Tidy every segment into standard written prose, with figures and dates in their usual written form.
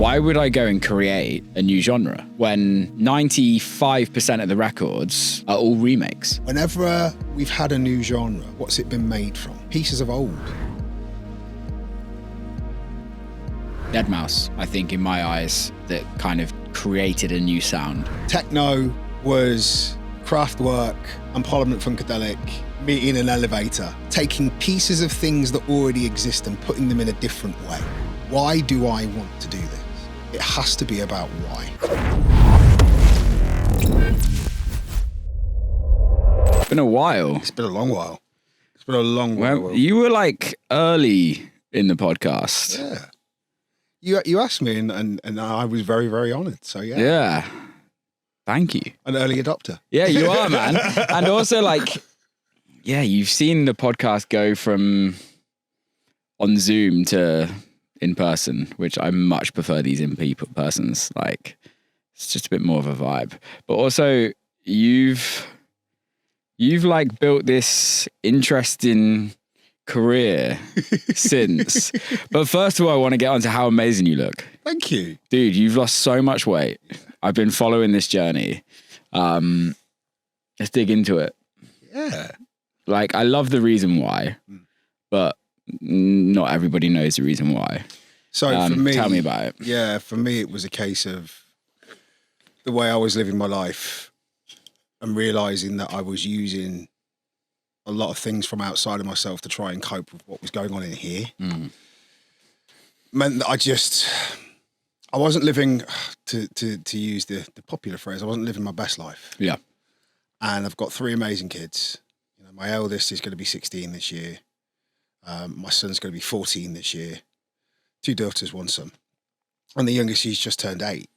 Why would I go and create a new genre when 95% of the records are all remakes? Whenever we've had a new genre, what's it been made from? Pieces of old. Deadmau5, I think, in my eyes, that kind of created a new sound. Techno was Kraftwerk and Parliament Funkadelic meeting an elevator, taking pieces of things that already exist and putting them in a different way. Why do I want to do this? It has to be about why. It's been a while. It's been a long while. It's been a long while. You were like early in the podcast. Yeah. You asked me and I was very, very honoured. So yeah. Yeah. Thank you. An early adopter. Yeah, you are, man. And also like, yeah, you've seen the podcast go from on Zoom to in person, which I much prefer these in people persons. Like, it's just a bit more of a vibe. But also, you've like built this interesting career since. But first of all, I want to get onto how amazing you look. Thank you. Dude, you've lost so much weight. I've been following this journey. Let's dig into it. Yeah. Like, I love the reason why, but not everybody knows the reason why. So for me, tell me about it. Yeah, for me, it was a case of the way I was living my life and realizing that I was using a lot of things from outside of myself to try and cope with what was going on in here. Meant that I wasn't living, to use the popular phrase, I wasn't living my best life. Yeah. And I've got 3 amazing kids. You know, my eldest is going to be 16 this year. My son's going to be 14 this year. 2 daughters, 1 son. And the youngest, he's just turned 8.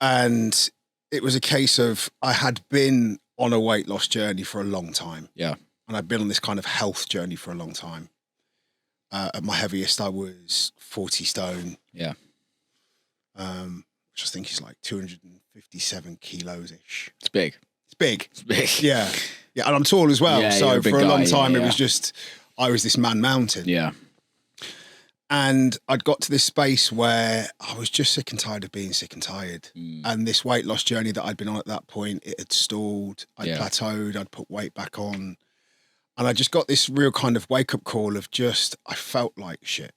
And it was a case of I had been on a weight loss journey for a long time. Yeah. And I'd been on this kind of health journey for a long time. At my heaviest, I was 40 stone. Yeah. Which I think is like 257 kilos-ish. It's big. It's big. It's big. Yeah. Yeah. And I'm tall as well. Yeah, so for a long time, it was just, I was this man mountain. Yeah. And I'd got to this space where I was just sick and tired of being sick and tired. And this weight loss journey that I'd been on at that point, it had stalled. I'd plateaued. I'd put weight back on. And I just got this real kind of wake up call of just, I felt like shit.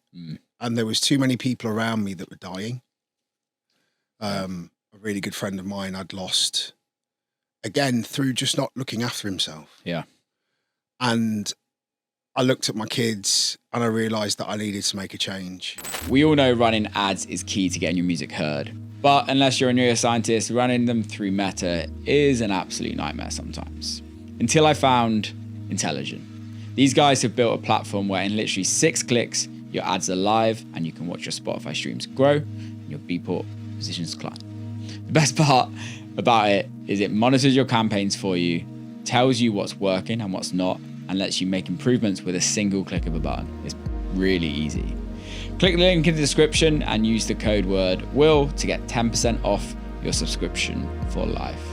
And there was too many people around me that were dying. A really good friend of mine I'd lost, again, through just not looking after himself. Yeah. And I looked at my kids and I realised that I needed to make a change. We all know running ads is key to getting your music heard. But unless you're a neuroscientist, running them through Meta is an absolute nightmare sometimes. Until I found Intellijel. These guys have built a platform where in literally 6 clicks, your ads are live and you can watch your Spotify streams grow and your Beatport positions climb. The best part about it is it monitors your campaigns for you, tells you what's working and what's not, and lets you make improvements with a single click of a button. It's really easy. Click the link in the description and use the code word WILL to get 10% off your subscription for life.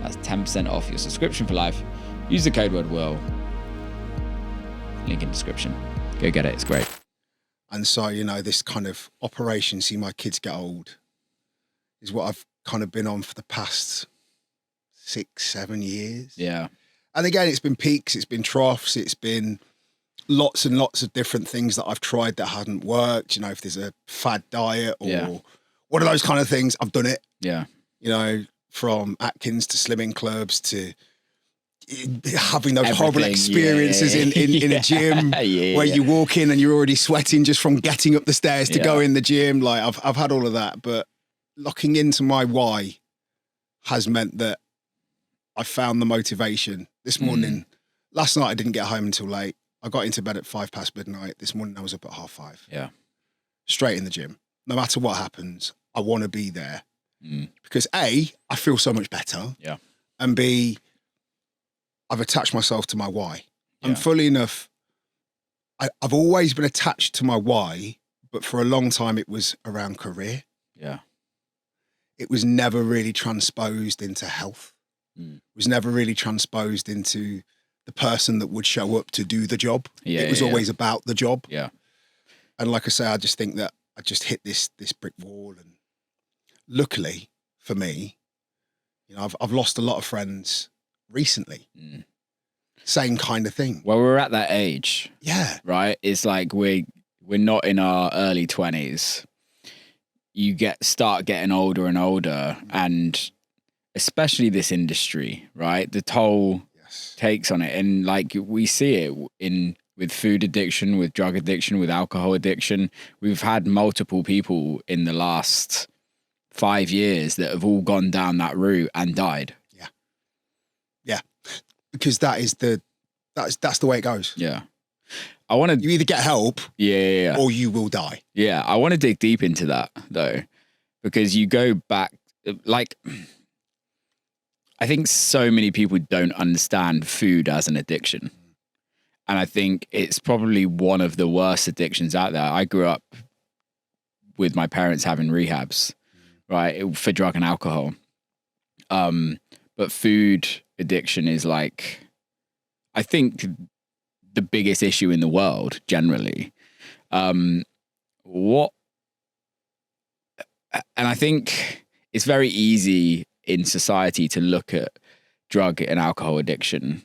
That's 10% off your subscription for life. Use the code word WILL. Link in the description. Go get it, it's great. And so, you know, this kind of operation, see my kids get old, is what I've kind of been on for the past 6-7 years. Yeah. And again, it's been peaks, it's been troughs, it's been lots and lots of different things that I've tried that hadn't worked. You know, if there's a fad diet or one of those kind of things, I've done it. Yeah. You know, from Atkins to slimming clubs to having those horrible experiences in a gym where you walk in and you're already sweating just from getting up the stairs to go in the gym. Like I've had all of that, but locking into my why has meant that I found the motivation. This morning, last night I didn't get home until late. I got into bed at 5 past midnight. This morning I was up at 5:30. Yeah. Straight in the gym. No matter what happens, I want to be there. Because A, I feel so much better. Yeah. And B, I've attached myself to my why. Yeah. And fully enough, I've always been attached to my why, but for a long time it was around career. Yeah. It was never really transposed into health. It was never really transposed into the person that would show up to do the job. Yeah, it was always about the job. Yeah. And like I say, I just think that I just hit this brick wall. And luckily for me, you know, I've lost a lot of friends recently. Same kind of thing. Well, we're at that age. Yeah. Right? It's like we're not in our early 20s. You start getting older and older, and especially this industry, right? The toll takes on it. And like we see it with food addiction, with drug addiction, with alcohol addiction. We've had multiple people in the last 5 years that have all gone down that route and died. Yeah. Because that's the way it goes. Yeah. You either get help or you will die. Yeah. I want to dig deep into that though, because you go back, like, I think so many people don't understand food as an addiction. And I think it's probably one of the worst addictions out there. I grew up with my parents having rehabs, right, for drug and alcohol. But food addiction is like, I think, the biggest issue in the world generally. And I think it's very easy in society to look at drug and alcohol addiction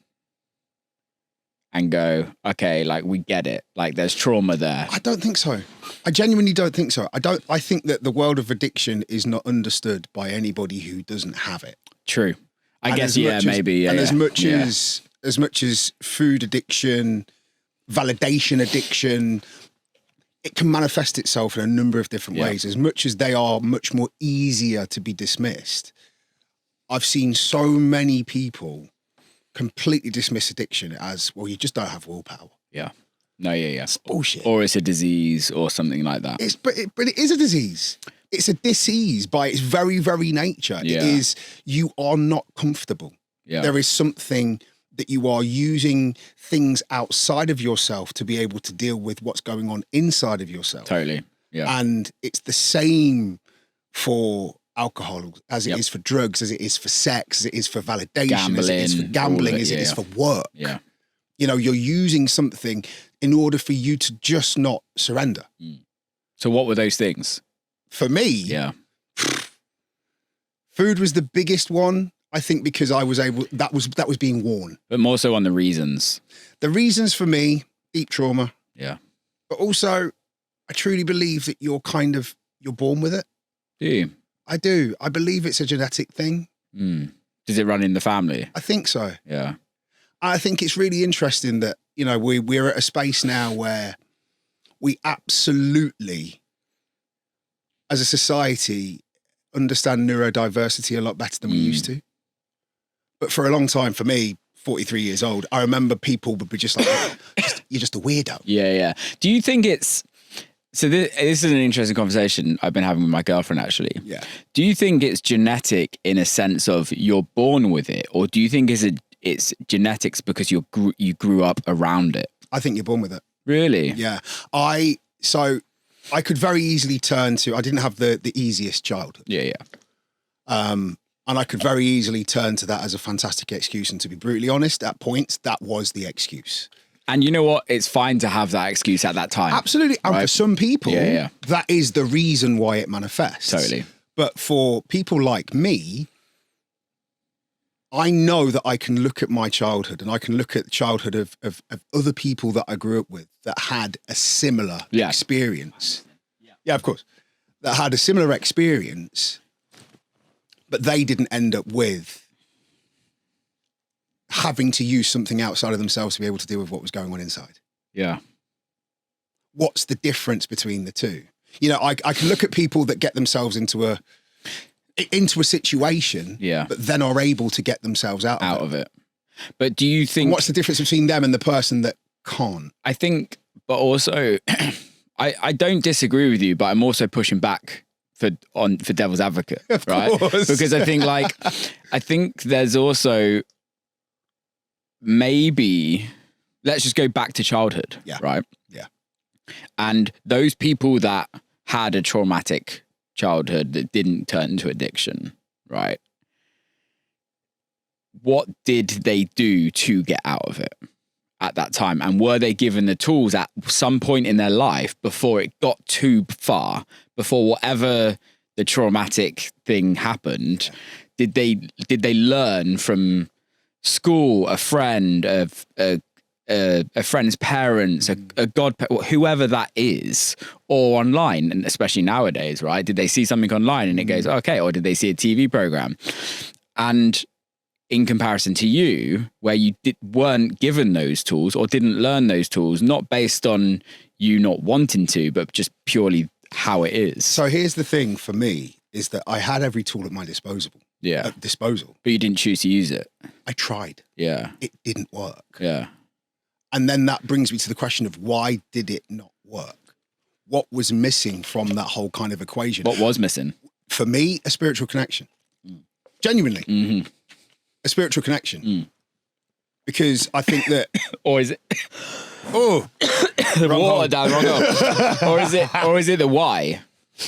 and go, okay, like we get it. Like there's trauma there. I don't think so. I genuinely don't think so. I think that the world of addiction is not understood by anybody who doesn't have it. True. I guess, maybe. And as much as food addiction, validation addiction, it can manifest itself in a number of different ways. As much as they are much more easier to be dismissed, I've seen so many people completely dismiss addiction as, well, you just don't have willpower. Yeah. No, yeah. It's bullshit. Or it's a disease or something like that. But it is a disease. It's a disease by its very, very nature. Yeah. It is, you are not comfortable. Yeah. There is something that you are using things outside of yourself to be able to deal with what's going on inside of yourself. Totally. Yeah. And it's the same for alcohol as it is for drugs, as it is for sex, as it is for validation, as it is for gambling, as it is for work. Yeah. You know, you're using something in order for you to just not surrender. So what were those things? For me, food was the biggest one. I think because I was able, that was being worn. But more so on the reasons. The reasons for me, deep trauma. Yeah. But also, I truly believe that you're born with it. Do you? I do. I believe it's a genetic thing. Does it run in the family? I think so. Yeah. I think it's really interesting that, you know, we're at a space now where we absolutely, as a society, understand neurodiversity a lot better than we used to. But for a long time, for me, 43 years old, I remember people would be just like, you're just a weirdo. Yeah. Do you think it's... So this is an interesting conversation I've been having with my girlfriend, actually. Yeah. Do you think it's genetic in a sense of you're born with it? Or do you think it's genetics because you grew up around it? I think you're born with it. Really? Yeah. So I could very easily turn to, I didn't have the easiest childhood. Yeah. And I could very easily turn to that as a fantastic excuse. And to be brutally honest, at points, that was the excuse. And you know what? It's fine to have that excuse at that time. Absolutely. And right? for some people, that is the reason why it manifests. Totally. But for people like me, I know that I can look at my childhood and I can look at the childhood of other people that I grew up with that had a similar experience. Yeah, of course. That had a similar experience, but they didn't end up with having to use something outside of themselves to be able to deal with what was going on inside. Yeah. What's the difference between the two? You know, I can look at people that get themselves into a situation, but then are able to get themselves out of it. But do you think... And what's the difference between them and the person that can't? I think, but also, I don't disagree with you, but I'm also pushing back for devil's advocate, right? Because I think there's also... Maybe let's just go back to childhood, right? Yeah. And those people that had a traumatic childhood that didn't turn into addiction, right? What did they do to get out of it? at that time? And were they given the tools at some point in their life before it got too far, before whatever the traumatic thing happened? Did they learn from school, a friend, a friend's parents, a whoever that is, or online, and especially nowadays, right? Did they see something online and it goes, okay, or did they see a TV program? And in comparison to you, where you weren't given those tools or didn't learn those tools, not based on you not wanting to, but just purely how it is. So here's the thing for me, is that I had every tool at my disposal. But you didn't choose to use it. I tried. Yeah. It didn't work. Yeah. And then that brings me to the question of, why did it not work? What was missing from that whole kind of equation? What was missing? For me, a spiritual connection. Genuinely. Mm-hmm. A spiritual connection. Because I think that... Or is it... Oh! The water down wrong up. Or is it the why?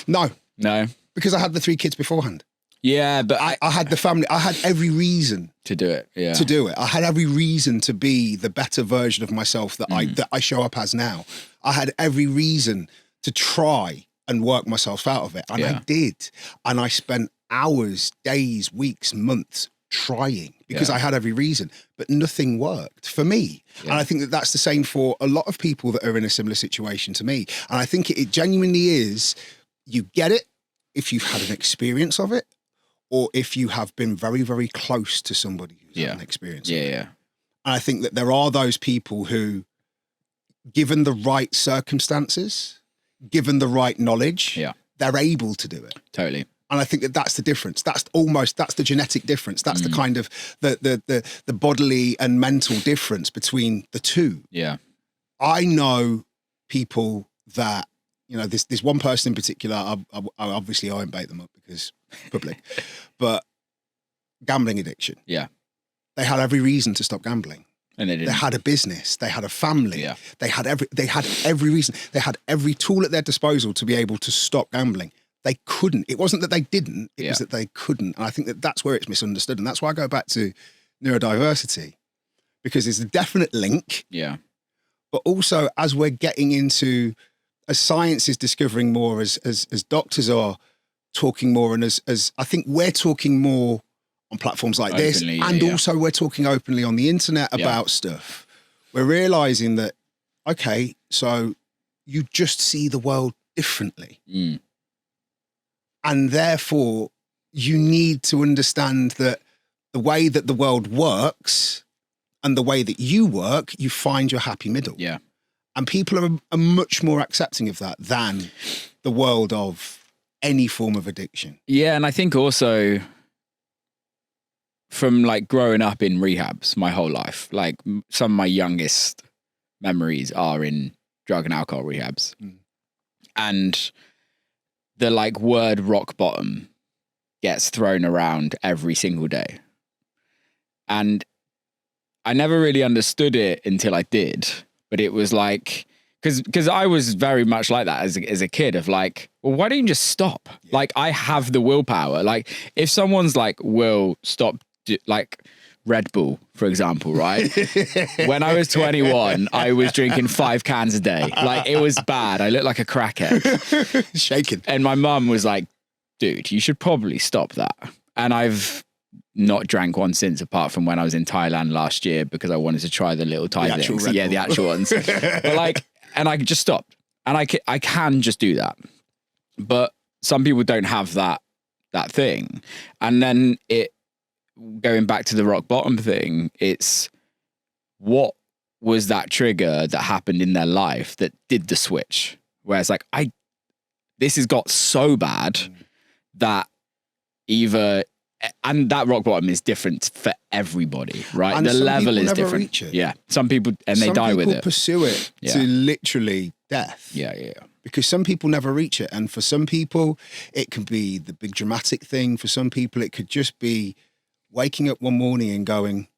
No. No? Because I had the 3 kids beforehand. Yeah, but... I had the family. I had every reason... To do it, yeah. To do it. I had every reason to be the better version of myself that I show up as now. I had every reason to try and work myself out of it. And I did. And I spent hours, days, weeks, months trying because I had every reason, but nothing worked for me. Yeah. And I think that that's the same for a lot of people that are in a similar situation to me. And I think it genuinely is, you get it if you've had an experience of it, or if you have been very, very close to somebody who's had an experience of it. Yeah. And I think that there are those people who, given the right circumstances, given the right knowledge, they're able to do it. Totally. And I think that that's the difference. That's the genetic difference. That's the kind of the bodily and mental difference between the two. Yeah. I know people that, you know, this one person in particular, I obviously I won't bait them up because public, but gambling addiction. Yeah. They had every reason to stop gambling. And they didn't. They had a business, they had a family, Yeah. they had every reason, they had every tool at their disposal to be able to stop gambling. They couldn't. It wasn't that they didn't, it was that they couldn't. And I think that that's where it's misunderstood. And that's why I go back to neurodiversity, because there's a definite link. Yeah. But also, as we're getting into, as science is discovering more, as doctors are talking more, and as I think we're talking more on platforms like openly, this, and also we're talking openly on the internet about stuff, we're realizing that, okay, so you just see the world differently. And therefore, you need to understand that the way that the world works and the way that you work, you find your happy middle. Yeah. And people are much more accepting of that than the world of any form of addiction. Yeah, and I think also from like growing up in rehabs my whole life, like some of my youngest memories are in drug and alcohol rehabs. And the like word rock bottom gets thrown around every single day. And I never really understood it until I did. But it was like, because I was very much like that as a kid of like, well, why don't you just stop? Yeah. Like, I have the willpower. Like, if someone's like, will stop, like Red Bull, for example, right? When I was 21, I was drinking 5 cans a day. Like, it was bad. I looked like a crackhead. Shaking. And my mum was like, dude, you should probably stop that. And I've not drank one since, apart from when I was in Thailand last year because I wanted to try the little Thai things. Yeah, the actual ones. But like, and I just stopped. And I can just do that. But some people don't have that thing. And then going back to the rock bottom thing, it's what was that trigger that happened in their life that did the switch? Whereas like, this has got so bad that either, and that rock bottom is different for everybody, right? And the level is never different. Reach it. Yeah. Some people, and they die with it. Some people pursue it to literally death. Yeah. Because some people never reach it. And for some people, it can be the big dramatic thing. For some people, it could just be waking up one morning and going,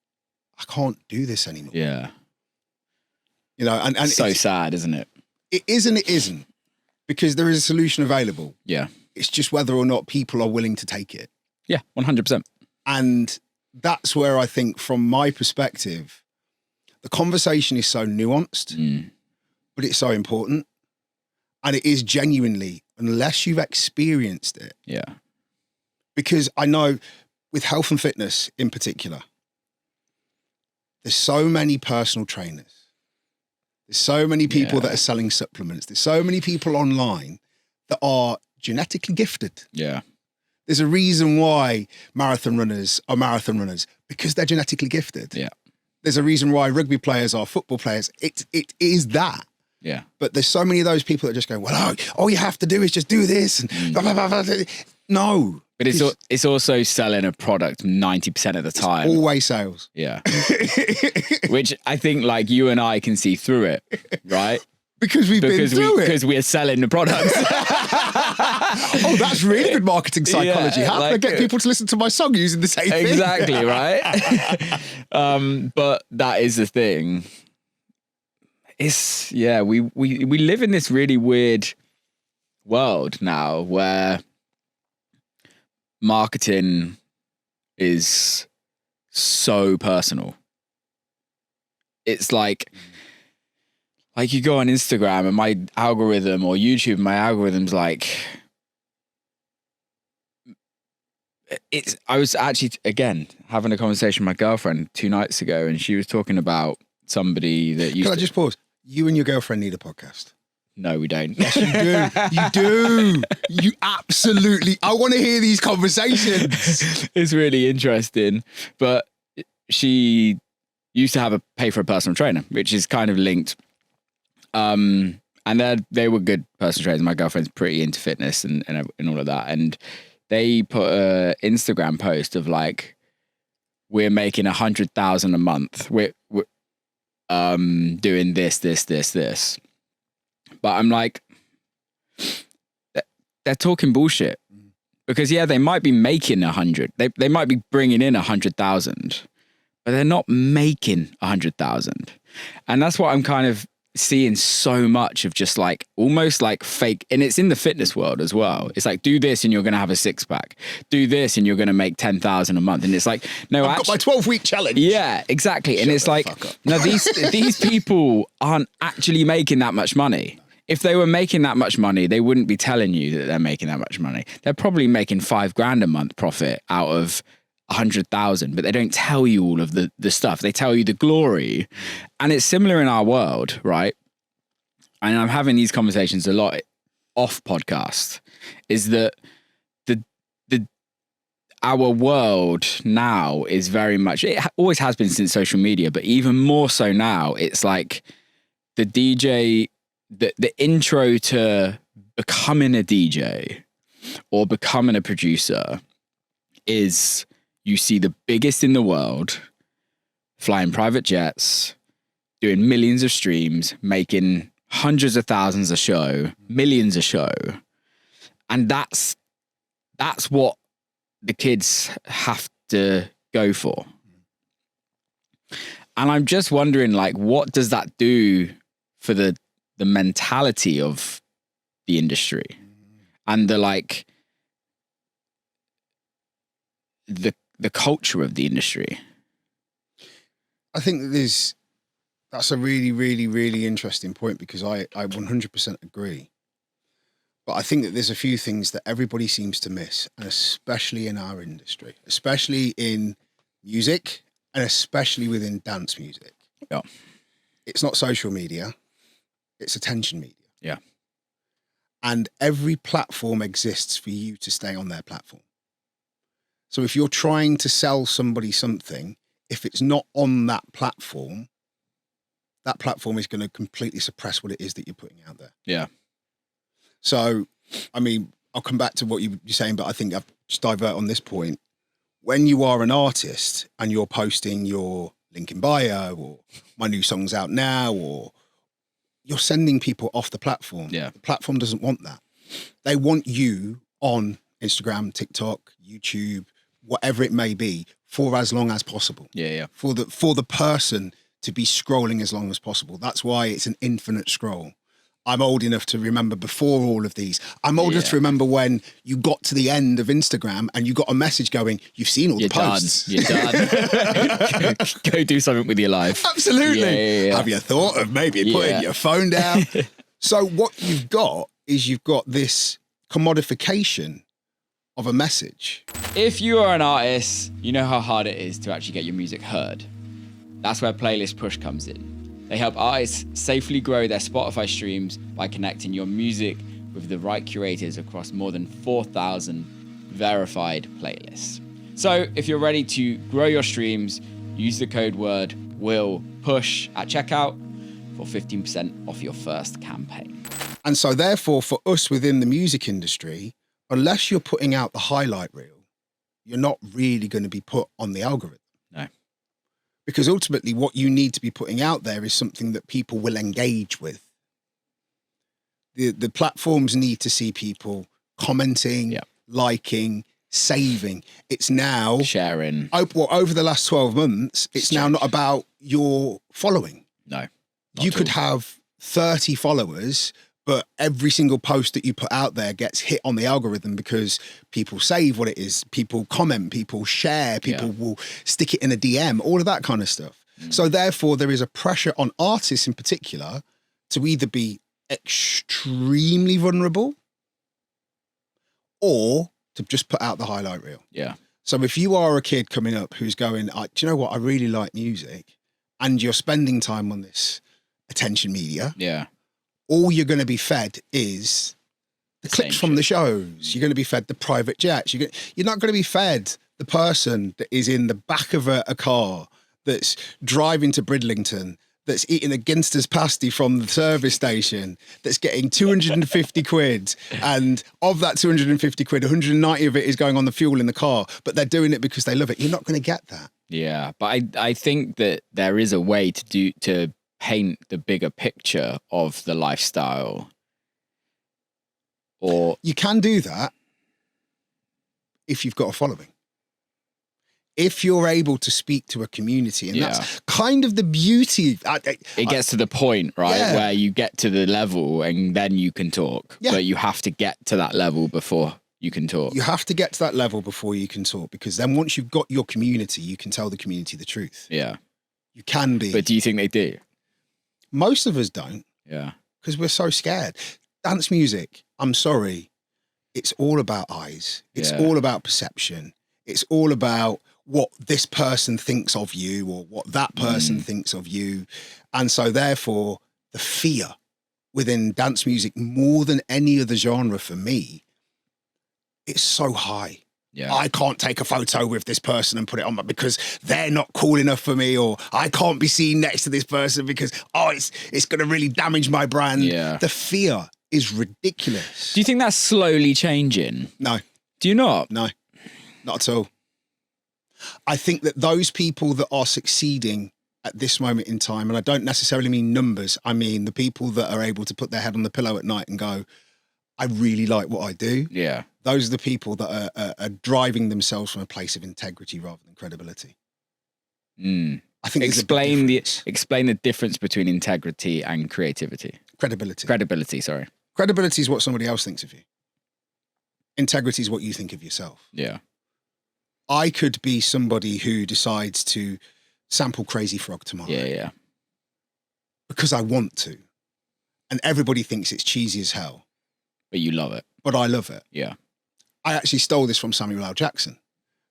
I can't do this anymore. Yeah. You know, and so sad, isn't it? It is and it isn't, because there is a solution available. Yeah. It's just whether or not people are willing to take it. Yeah, 100%. And that's where I think, from my perspective, the conversation is so nuanced, but it's so important. And it is genuinely, unless you've experienced it. Yeah. Because I know with health and fitness in particular, there's so many personal trainers. There's so many people that are selling supplements. There's so many people online that are genetically gifted. Yeah. There's a reason why marathon runners are marathon runners, because they're genetically gifted. Yeah. There's a reason why rugby players are football players. It is that. Yeah. But there's so many of those people that just go, well, all you have to do is just do this. And blah, blah, blah, blah. No. But it's also selling a product 90% of the time. It's always sales. Yeah. Which I think like you and I can see through it, right? Because we've been through it. Because we're selling the products. Oh, that's really good marketing psychology. How can I get people to listen to my song using the same thing? Exactly, right? But that is the thing. We live in this really weird world now where marketing is so personal. It's like you go on Instagram and my algorithm, or YouTube, my algorithm's like, I was actually, again, having a conversation with my girlfriend 2 nights ago, and she was talking about somebody that used Can I just pause? You and your girlfriend need a podcast. No, we don't. Yes, you do. You do. You absolutely. I want to hear these conversations. It's really interesting. But she used to have a pay for a personal trainer, which is kind of linked. And they were good personal trainers. My girlfriend's pretty into fitness and all of that. And they put a Instagram post of like, we're making 100,000 a month. We're doing this. But I'm like, they're talking bullshit, because they might be making 100. They might be bringing in 100,000, but they're not making 100,000. And that's what I'm kind of seeing so much of, just like almost like fake. And it's in the fitness world as well. It's like, do this and you're going to have a 6-pack. Do this and you're going to make 10,000 a month. And it's like, no, I've got my 12-week challenge. Yeah, exactly. And it's like, no, these people aren't actually making that much money. If they were making that much money, they wouldn't be telling you that they're making that much money. They're probably making $5,000 a month profit out of 100,000, but they don't tell you all of the stuff. They tell you the glory. And it's similar in our world, right? And I'm having these conversations a lot off podcast, is that our world now is very much, it always has been since social media, but even more so now, it's like the DJ, the intro to becoming a DJ or becoming a producer is, you see the biggest in the world flying private jets, doing millions of streams, making hundreds of thousands a show, millions a show. And that's what the kids have to go for. And I'm just wondering, like, what does that do for the mentality of the industry and the culture of the industry? I think that's a really, really, really interesting point, because I 100% agree. But I think that there's a few things that everybody seems to miss, and especially in our industry, especially in music and especially within dance music. Yeah. It's not social media. It's attention media. Yeah. And every platform exists for you to stay on their platform. So if you're trying to sell somebody something, if it's not on that platform is going to completely suppress what it is that you're putting out there. Yeah. So, I mean, I'll come back to what you're saying, but I think I've just divert on this point. When you are an artist and you're posting your link in bio, or my new song's out now, or you're sending people off the platform. Yeah. The platform doesn't want that. They want you on Instagram, TikTok, YouTube, whatever it may be, for as long as possible. Yeah. For the person to be scrolling as long as possible. That's why it's an infinite scroll. I'm old enough to remember before all of these. I'm old enough to remember when you got to the end of Instagram and you got a message going, you've seen all the posts. You're done. Go do something with your life. Absolutely. Have you thought of maybe putting your phone down? So what you've got is you've got this commodification of a message. If you are an artist, you know how hard it is to actually get your music heard. That's where Playlist Push comes in. They help artists safely grow their Spotify streams by connecting your music with the right curators across more than 4,000 verified playlists. So if you're ready to grow your streams, use the code word WILLPUSH at checkout for 15% off your first campaign. And so therefore, for us within the music industry, unless you're putting out the highlight reel, you're not really going to be put on the algorithm. No. Because ultimately what you need to be putting out there is something that people will engage with. The platforms need to see people commenting, liking, saving. It's now sharing. Over the last 12 months, it's now not about your following. No. You could have 30 followers, but every single post that you put out there gets hit on the algorithm because people save what it is, people comment, people share, people will stick it in a DM, all of that kind of stuff. So therefore, there is a pressure on artists in particular to either be extremely vulnerable or to just put out the highlight reel. Yeah. So if you are a kid coming up who's going, do you know what, I really like music, and you're spending time on this attention media, all you're going to be fed is the clips from the shows. You're going to be fed the private jets. You're not going to be fed the person that is in the back of a car that's driving to Bridlington, that's eating a Ginster's pasty from the service station, that's getting 250 quid. And of that 250 quid, 190 of it is going on the fuel in the car, but they're doing it because they love it. You're not going to get that. Yeah. But I think that there is a way to paint the bigger picture of the lifestyle. Or you can do that if you've got a following. If you're able to speak to a community, and that's kind of the beauty. It gets to the point, right, where you get to the level and then you can talk. But you have to get to that level before you can talk. You have to get to that level before you can talk, because then once you've got your community, you can tell the community the truth. Yeah. You can be. But do you think they do? Most of us don't. Yeah. Because we're so scared. Dance music, I'm sorry, it's all about eyes. It's all about perception. It's all about what this person thinks of you or what that person thinks of you. And so therefore, the fear within dance music, more than any other genre for me, it's so high. Yeah. I can't take a photo with this person and put it on because they're not cool enough for me, or I can't be seen next to this person because, it's going to really damage my brand. Yeah. The fear is ridiculous. Do you think that's slowly changing? No. Do you not? No, not at all. I think that those people that are succeeding at this moment in time, and I don't necessarily mean numbers, I mean the people that are able to put their head on the pillow at night and go, I really like what I do. Yeah. Those are the people that are driving themselves from a place of integrity rather than credibility. I think explain the difference between integrity and creativity. Credibility, sorry. Credibility is what somebody else thinks of you. Integrity is what you think of yourself. Yeah. I could be somebody who decides to sample Crazy Frog tomorrow. Yeah. Because I want to. And everybody thinks it's cheesy as hell. But you love it. But I love it. Yeah. I actually stole this from Samuel L. Jackson,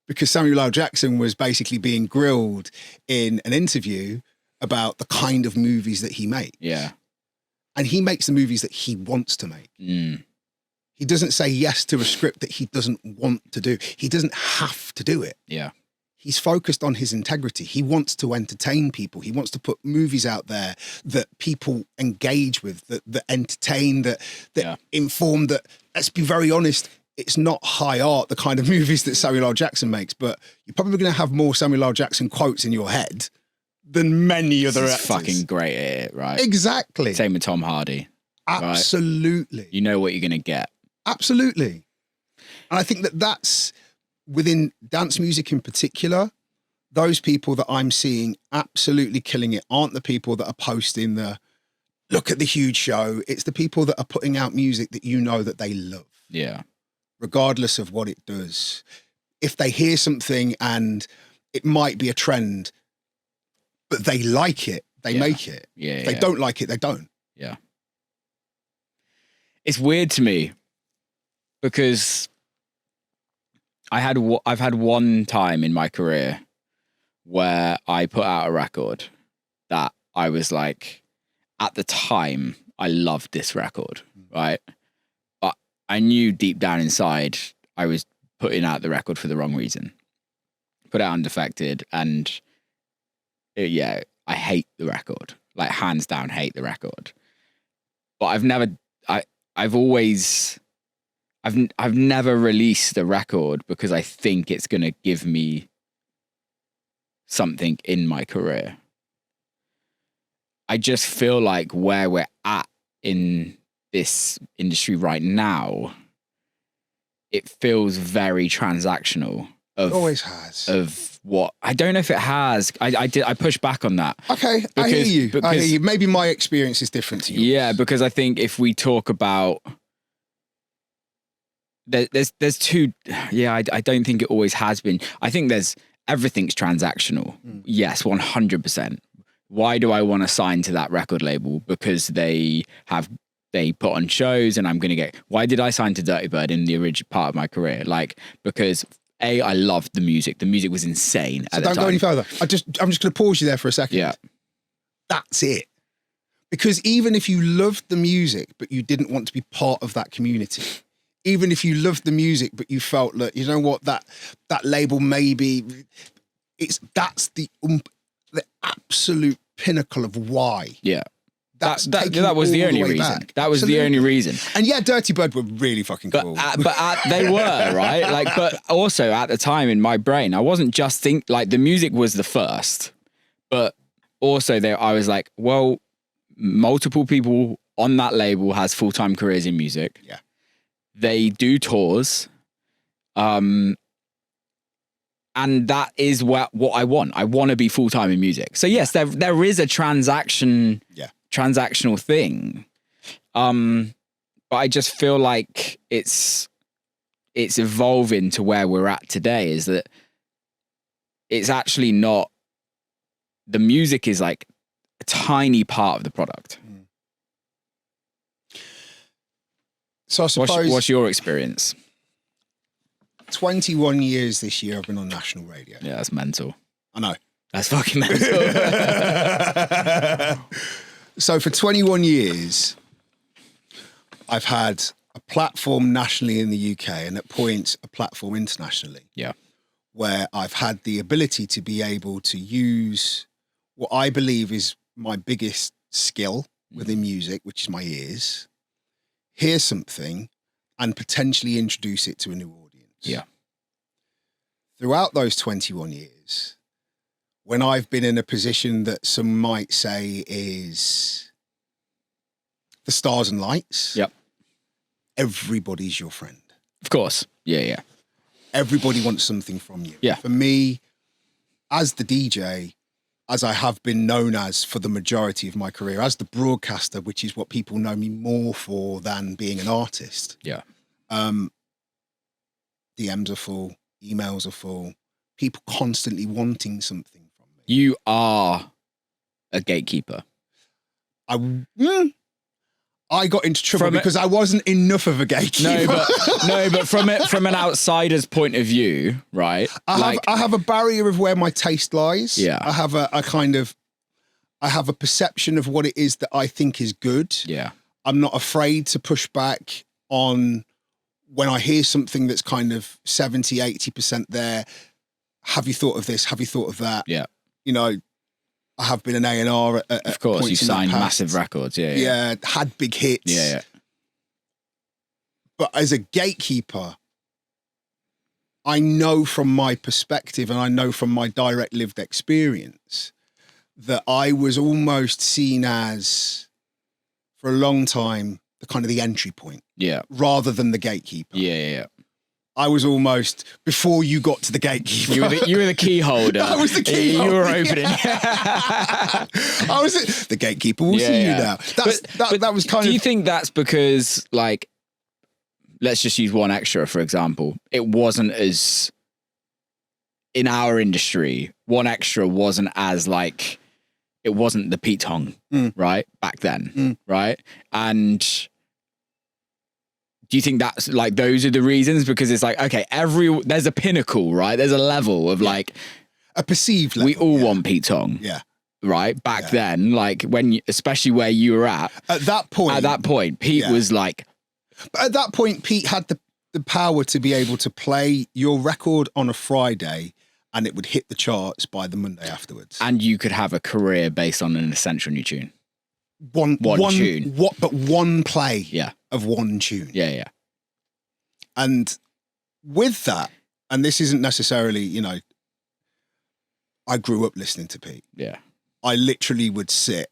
because Samuel L. Jackson was basically being grilled in an interview about the kind of movies that he makes. Yeah. And he makes the movies that he wants to make. He doesn't say yes to a script that he doesn't want to do. He doesn't have to do it. Yeah. He's focused on his integrity. He wants to entertain people. He wants to put movies out there that people engage with, that entertain, that inform, that, let's be very honest, it's not high art, the kind of movies that Samuel L. Jackson makes, but you're probably going to have more Samuel L. Jackson quotes in your head than many other actors. He's fucking great at it, right? Exactly. Same with Tom Hardy. Absolutely. Right? You know what you're going to get. Absolutely. And I think that that's, within dance music in particular, those people that I'm seeing absolutely killing it aren't the people that are posting the look at the huge show. It's the people that are putting out music that you know that they love. Yeah. Regardless of what it does. If they hear something and it might be a trend, but they like it, they make it. Yeah. If they don't like it, they don't. Yeah. It's weird to me because I've had one time in my career where I put out a record that I was like, at the time, I loved this record, right? But I knew deep down inside I was putting out the record for the wrong reason. Put it out undefected, and I hate the record. Like, hands down, hate the record. But I've never released a record because I think it's going to give me something in my career. I just feel like where we're at in this industry right now, it feels very transactional. It always has. Of what? I don't know if it has. I push back on that. Okay, I hear you. Maybe my experience is different to yours. Yeah, because I think if we talk about there's two. Yeah, I don't think it always has been. I think everything's transactional. Yes, 100%. Why do I want to sign to that record label? Because they put on shows and I'm going to get... Why did I sign to Dirty Bird in the original part of my career? Like, because I loved the music. The music was insane at the time. Don't go any further. I'm just going to pause you there for a second. Yeah. That's it. Because even if you loved the music, but you didn't want to be part of that community, even if you loved the music, but you felt that, you know what, that label maybe... That's the absolute pinnacle of why. Yeah. That was the only reason. Back. That was the only reason. And yeah, Dirty Bird were really fucking cool. They were, right? Like, but also at the time in my brain, I wasn't just the music was the first, but also I was like, well, multiple people on that label has full-time careers in music. Yeah. They do tours. And that is what I want. I want to be full-time in music. So yes, there is a transactional thing. But I just feel like it's evolving to where we're at today, is that it's actually not, the music is like a tiny part of the product. So I suppose... What's your experience? 21 years this year I've been on national radio. Yeah, that's mental. I know. That's fucking mental. So for 21 years, I've had a platform nationally in the UK and at points a platform internationally. Yeah. Where I've had the ability to be able to use what I believe is my biggest skill within music, which is my ears, hear something and potentially introduce it to a new audience. Yeah. Throughout those 21 years, when I've been in a position that some might say is the stars and lights, yep, everybody's your friend. Of course. Yeah. Everybody wants something from you. Yeah. For me, as the DJ, as I have been known as for the majority of my career, as the broadcaster, which is what people know me more for than being an artist. Yeah. DMs are full, emails are full, people constantly wanting something from me. You are a gatekeeper. I got into trouble because I wasn't enough of a gatekeeper. But from an outsider's point of view, right? I have a barrier of where my taste lies. Yeah. I have a perception of what it is that I think is good. Yeah. I'm not afraid to push back on when I hear something that's kind of 70, 80% there. Have you thought of this? Have you thought of that? Yeah. You know, I have been an A&R at of course, you've signed massive records. Yeah. Had big hits. Yeah. But as a gatekeeper, I know from my perspective and I know from my direct lived experience that I was almost seen as, for a long time, the kind of the entry point. Yeah. Rather than the gatekeeper. Yeah. I was almost before you got to the gatekeeper. You were the key holder. I was the key holder. You were opening. I was the gatekeeper. We'll see you now. That was kind of. Do you think that's because, like, let's just use One Extra for example? It wasn't as in our industry. One Extra wasn't as like. It wasn't the Pete Tong, right? Back then, right? And do you think that's like, those are the reasons? Because it's like, okay, there's a pinnacle, right? There's a level of like. A perceived level. We all want Pete Tong. Yeah. Right? Back then, like especially where you were at. At that point, Pete was like. But at that point, Pete had the power to be able to play your record on a Friday and it would hit the charts by the Monday afterwards. And you could have a career based on an essential new tune. One tune. But one play Yeah. of one tune. Yeah, yeah. And with that, and this isn't necessarily, I grew up listening to Pete. Yeah. I literally would sit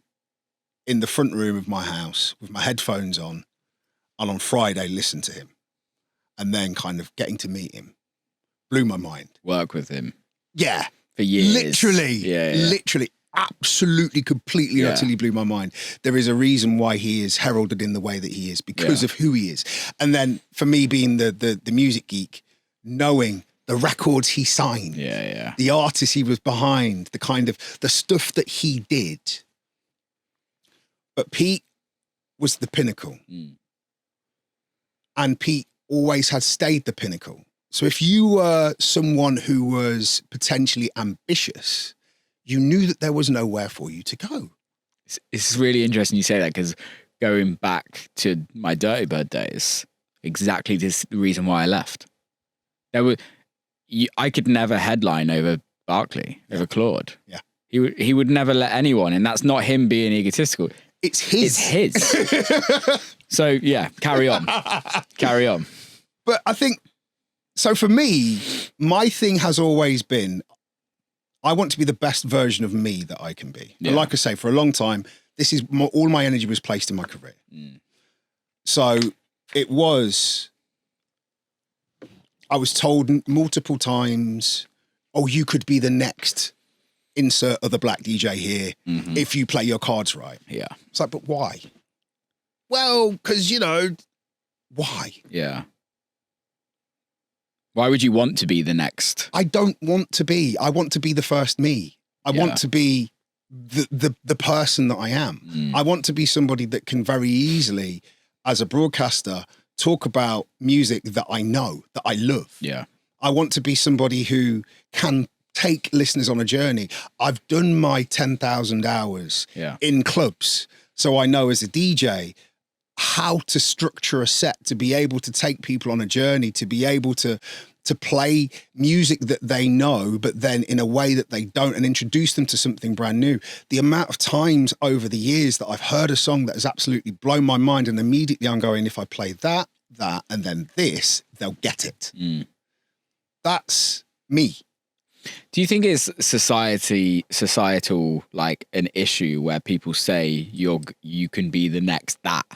in the front room of my house with my headphones on and on Friday listen to him. And then kind of getting to meet him blew my mind. Work with him. Yeah. For years. Literally. Yeah. Literally. Absolutely, completely, utterly blew my mind. There is a reason why he is heralded in the way that he is because of who he is. And then for me being the music geek, knowing the records he signed, the artists he was behind, the kind of the stuff that he did. But Pete was the pinnacle. And Pete always had stayed the pinnacle. So if you were someone who was potentially ambitious, you knew that there was nowhere for you to go. It's really interesting you say that, because going back to my Dirty Bird days, exactly this the reason why I left. I could never headline over Barclay, over Claude. Yeah. He would never let anyone, and that's not him being egotistical. It's his. It's his. So yeah, carry on. Carry on. But I think, so for me, my thing has always been, I want to be the best version of me that I can be. Yeah. And like I say, for a long time, all my energy was placed in my career. So it was, I was told multiple times, oh, you could be the next insert other black DJ here if you play your cards right. Yeah. It's like, but why? Well, because, why? Yeah. Why would you want to be the next? I don't want to be. I want to be the first me. I want to be the person that I am. I want to be somebody that can very easily, as a broadcaster, talk about music that I know, that I love. Yeah. I want to be somebody who can take listeners on a journey. I've done my 10,000 hours in clubs. So I know as a DJ how to structure a set, to be able to take people on a journey, to be able to play music that they know, but then in a way that they don't, and introduce them to something brand new. The amount of times over the years that I've heard a song that has absolutely blown my mind, and immediately I'm going, if I play that, and then this, they'll get it. That's me. Do you think it's societal, like an issue where people say you can be the next that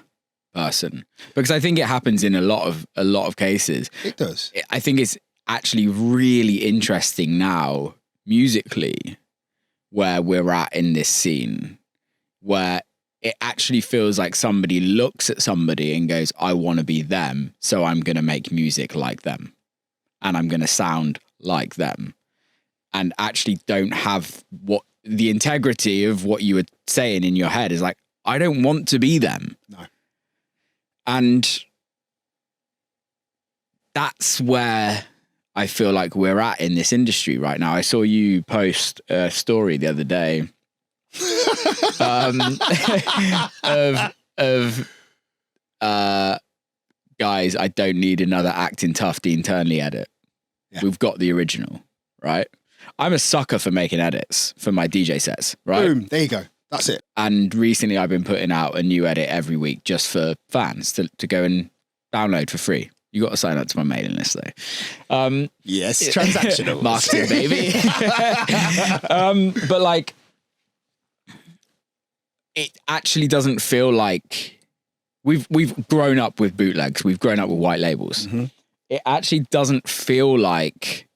person? Because I think it happens in a lot of cases. It does. I think it's actually really interesting now musically where we're at in this scene, where it actually feels like somebody looks at somebody and goes, I want to be them, so I'm going to make music like them and I'm going to sound like them, and actually don't have what the integrity of what you were saying in your head is like, I don't want to be them. No. And that's where I feel like we're at in this industry right now. I saw you post a story the other day of guys, I don't need another Acting Tough Dean Turnley edit. Yeah. We've got the original, right? I'm a sucker for making edits for my DJ sets, right? Boom, there you go. That's it. And recently I've been putting out a new edit every week just for fans to go and download for free. You got to sign up to my mailing list though. Yes, transactional. Marketing, baby. But like, it actually doesn't feel like we've grown up with bootlegs. We've grown up with white labels. it actually doesn't feel like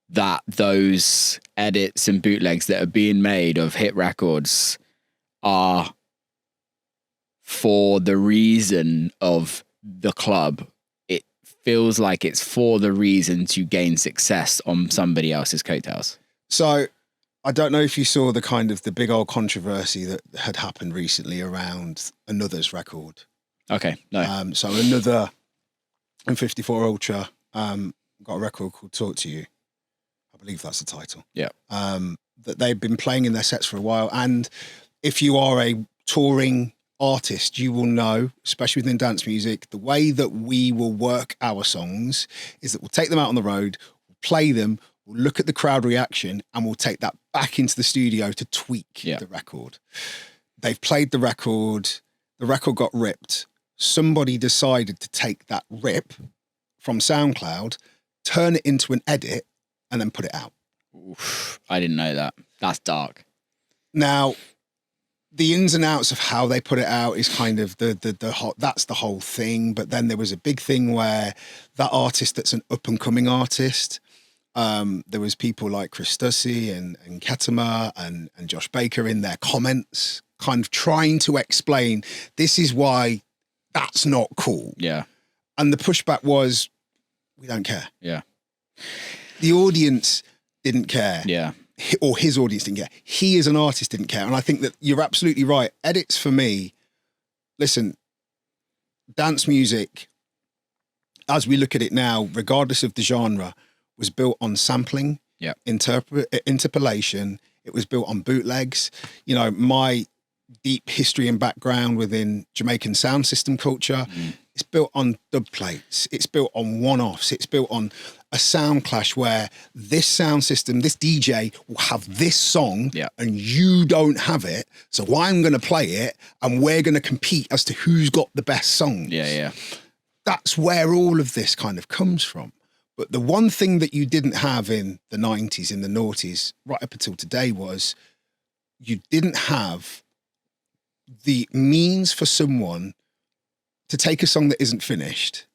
that those edits and bootlegs that are being made of hit records are for the reason of the club. It feels like it's for the reason to gain success on somebody else's coattails. So I don't know if you saw the big old controversy that had happened recently around Another's record. Okay, no. So Another and 54 Ultra got a record called Talk to You. I believe that's the title. Yeah. That they've been playing in their sets for a while. And if you are a touring artist, you will know, especially within dance music, the way that we will work our songs is that we'll take them out on the road, we'll play them, we'll look at the crowd reaction, and we'll take that back into the studio to tweak the record. They've played the record got ripped. Somebody decided to take that rip from SoundCloud, turn it into an edit, and then put it out. Oof, I didn't know that. That's dark. Now, the ins and outs of how they put it out is kind of that's the whole thing. But then there was a big thing where that artist that's an up and coming artist, there was people like Chris Stussy and Ketama and Josh Baker in their comments, kind of trying to explain this is why that's not cool. Yeah. And the pushback was, we don't care. Yeah. The audience didn't care. Yeah. Or his audience didn't care. He as an artist didn't care. And I think that you're absolutely right. Edits for me, listen, dance music, as we look at it now, regardless of the genre, was built on sampling, interpolation. It was built on bootlegs. You know, my deep history and background within Jamaican sound system culture, it's built on dub plates. It's built on one-offs. It's built on a sound clash where this sound system, this DJ will have this song and you don't have it. So I'm going to play it and we're going to compete as to who's got the best song. Yeah. That's where all of this kind of comes from. But the one thing that you didn't have in the 90s, in the noughties, right up until today was you didn't have the means for someone to take a song that isn't finished,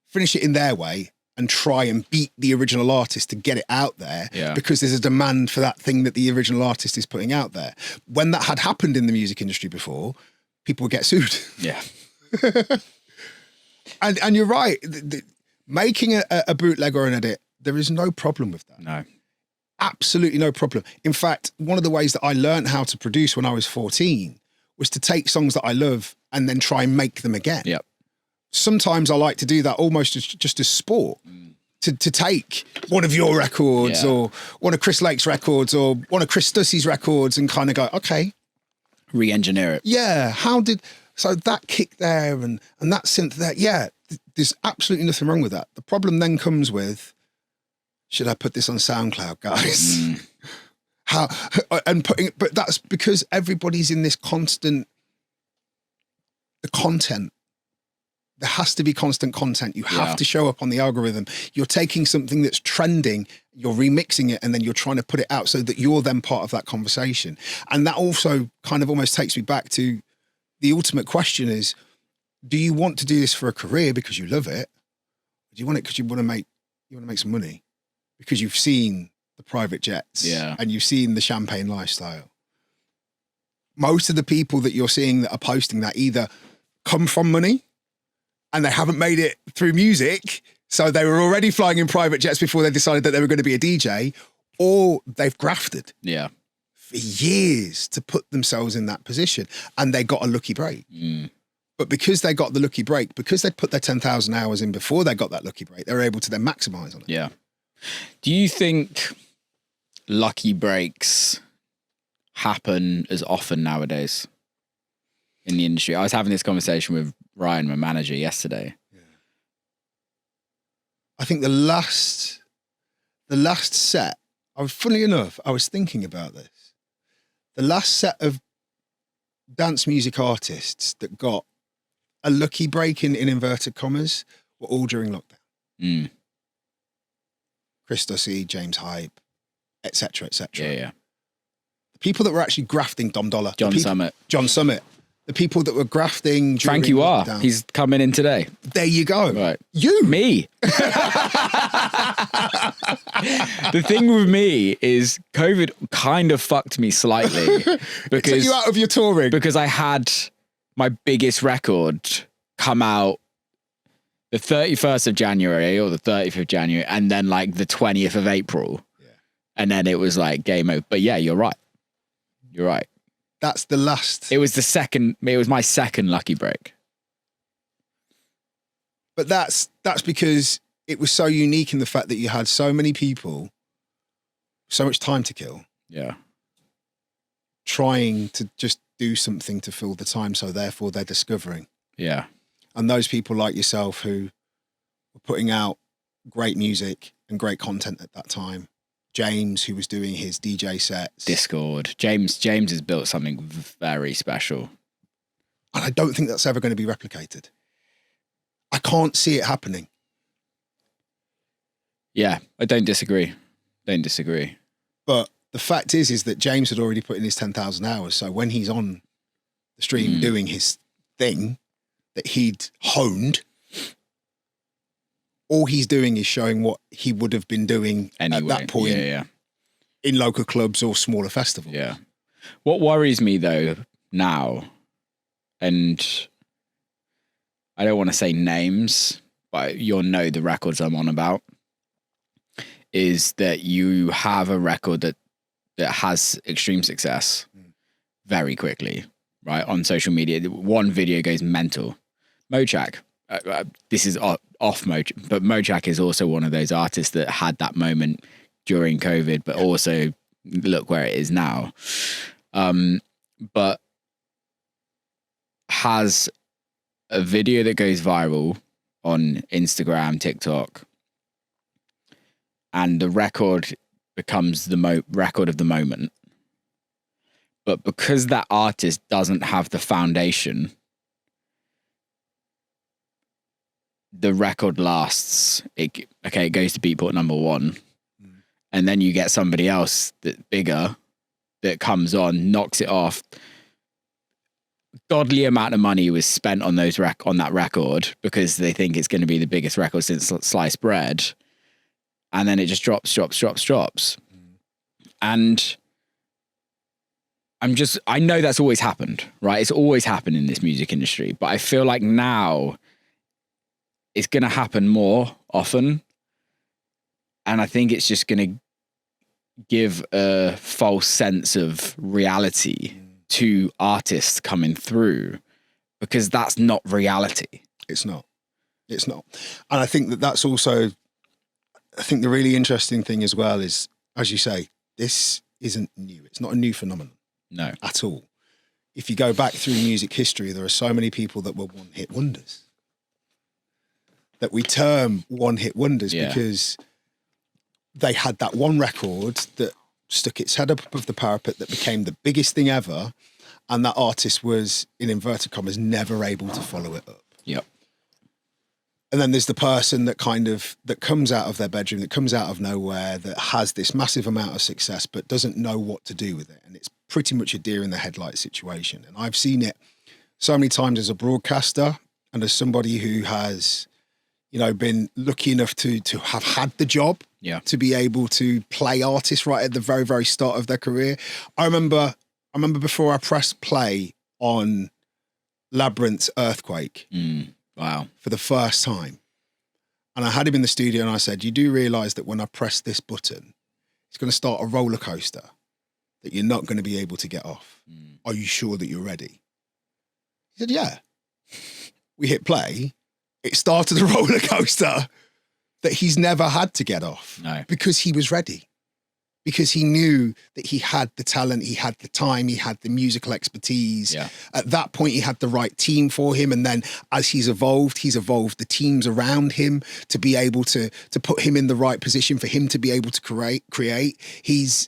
finish it in their way, and try and beat the original artist to get it out there because there's a demand for that thing that the original artist is putting out there. When that had happened in the music industry before, people would get sued. Yeah. and you're right. Making a bootleg or an edit, there is no problem with that. No. Absolutely no problem. In fact, one of the ways that I learned how to produce when I was 14 was to take songs that I love and then try and make them again. Yep. Sometimes I like to do that almost just as sport, to take one of your records or one of Chris Lake's records or one of Chris Stussy's records and kind of go, okay. Re-engineer it. Yeah. So that kick there and that synth there. Yeah. There's absolutely nothing wrong with that. The problem then comes with, should I put this on SoundCloud, guys? But that's because everybody's in this constant, the content. There has to be constant content. You have to show up on the algorithm. You're taking something that's trending, you're remixing it, and then you're trying to put it out so that you're then part of that conversation. And that also kind of almost takes me back to the ultimate question is, do you want to do this for a career because you love it? Or do you want it because you want to make some money? Because you've seen the private jets and you've seen the champagne lifestyle. Most of the people that you're seeing that are posting that either come from money and they haven't made it through music, so they were already flying in private jets before they decided that they were going to be a DJ, or they've grafted for years to put themselves in that position and they got a lucky break. But because they got the lucky break, because they put their 10,000 hours in before they got that lucky break, they were able to then maximize on it. Yeah. Do you think lucky breaks happen as often nowadays in the industry? I was having this conversation with Ryan, my manager, yesterday. Yeah. I think the last set, funny enough, I was thinking about this. The last set of dance music artists that got a lucky break in inverted commas were all during lockdown. Chris Stussy, James Hype, etc., etc. Yeah. The people that were actually grafting Dom Dollar. John Summit. John Summit. The people that were grafting. Frank, you are. He's coming in today. There you go. Right. You. Me. The thing with me is COVID kind of fucked me slightly. Because it took you out of your touring. Because I had my biggest record come out the 31st of January or the 30th of January and then like the 20th of April. Yeah. And then it was like game over. But yeah, you're right. You're right. That's the last. It was my second lucky break. But that's because it was so unique in the fact that you had so many people, so much time to kill. Yeah. Trying to just do something to fill the time. So therefore they're discovering. Yeah. And those people like yourself who were putting out great music and great content at that time. James, who was doing his DJ sets. Discord. James has built something very special. And I don't think that's ever going to be replicated. I can't see it happening. Yeah, I don't disagree. But the fact is that James had already put in his 10,000 hours. So when he's on the stream doing his thing that he'd honed, all he's doing is showing what he would have been doing anyway, at that point in local clubs or smaller festivals. Yeah. What worries me though now, and I don't want to say names, but you'll know the records I'm on about, is that you have a record that has extreme success very quickly, right? On social media. One video goes mental. Mochak. This is off Mochak, but Mochak is also one of those artists that had that moment during COVID, but also look where it is now. But has a video that goes viral on Instagram, TikTok, and the record becomes the record of the moment. But because that artist doesn't have the foundation, the record lasts. It goes to Beatport #1, and then you get somebody else that bigger that comes on, knocks it off. Godly amount of money was spent on on that record because they think it's going to be the biggest record since sliced bread, and then it just drops. And I know that's always happened, right? It's always happened in this music industry, but I feel like now it's going to happen more often. And I think it's just going to give a false sense of reality to artists coming through, because that's not reality. It's not. And I think that's also, I think the really interesting thing as well is, as you say, this isn't new. It's not a new phenomenon. No. At all. If you go back through music history, there are so many people that were one-hit wonders. That we term one-hit wonders because they had that one record that stuck its head up above the parapet that became the biggest thing ever, and that artist was, in inverted commas, never able to follow it up. Yep. And then there's the person that comes out of their bedroom, that comes out of nowhere, that has this massive amount of success but doesn't know what to do with it. And it's pretty much a deer in the headlight situation. And I've seen it so many times as a broadcaster and as somebody who has, been lucky enough to have had the job, to be able to play artists right at the very, very start of their career. I remember before I pressed play on Labyrinth's Earthquake. Wow. For the first time. And I had him in the studio and I said, you do realise that when I press this button, it's going to start a roller coaster that you're not going to be able to get off. Are you sure that you're ready? He said, yeah. We hit play. It started a roller coaster that he's never had to get off. No. Because he was ready. Because he knew that he had the talent, he had the time, he had the musical expertise. Yeah. At that point, he had the right team for him. And then as he's evolved the teams around him to be able to put him in the right position for him to be able to create. It's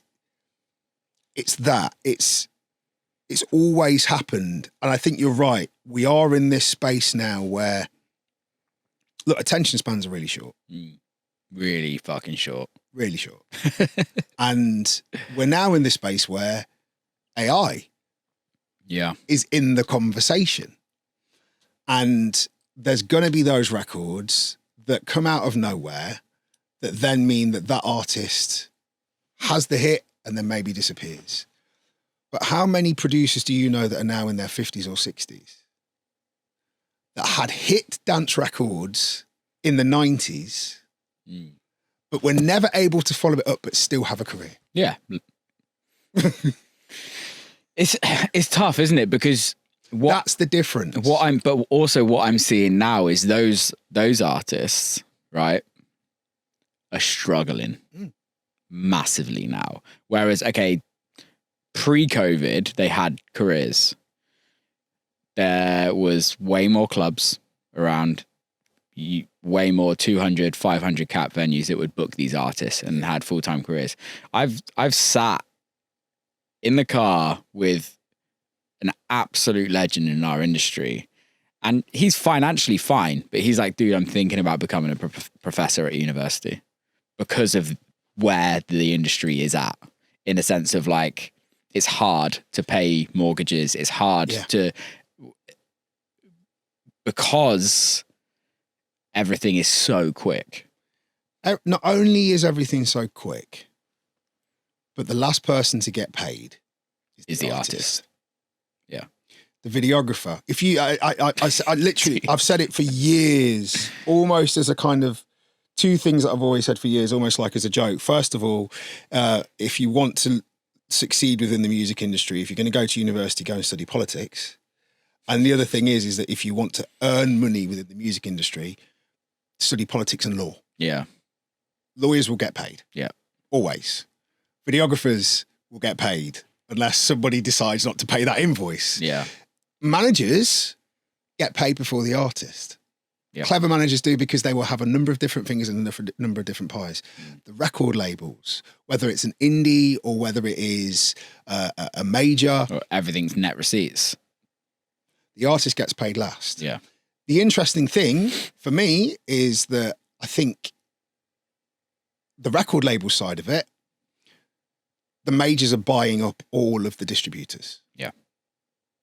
always happened. And I think you're right. We are in this space now where, look, attention spans are really short. Really fucking short. Really short. And we're now in this space where AI is in the conversation. And there's going to be those records that come out of nowhere that then mean that that artist has the hit and then maybe disappears. But how many producers do you know that are now in their 50s or 60s that had hit dance records in the 90s, but were never able to follow it up but still have a career? Yeah. It's tough, isn't it? Because that's the difference. But also what I'm seeing now is those artists, right, are struggling massively now. Whereas, okay, pre-COVID, they had careers. There was way more clubs around, way more 200, 500 cap venues that would book these artists and had full-time careers. I've sat in the car with an absolute legend in our industry, and he's financially fine, but he's like, dude, I'm thinking about becoming a professor at university because of where the industry is at, in a sense of like, it's hard to pay mortgages. It's hard because everything is so quick. Not only is everything so quick, but the last person to get paid is the artist. Yeah. The videographer. If you, I literally, I've said it for years, almost as a kind of two things that I've always said for years, almost like as a joke. First of all, if you want to succeed within the music industry, if you're going to go to university, go and study politics. And the other thing is that if you want to earn money within the music industry, study politics and law. Yeah. Lawyers will get paid. Yeah. Always. Videographers will get paid unless somebody decides not to pay that invoice. Yeah. Managers get paid before the artist. Yep. Clever managers do, because they will have a number of different fingers and a number of different pies. The record labels, whether it's an indie or whether it is a major. Or everything's net receipts. The artist gets paid last. Yeah. The interesting thing for me is that I think the record label side of it, the majors are buying up all of the distributors. Yeah.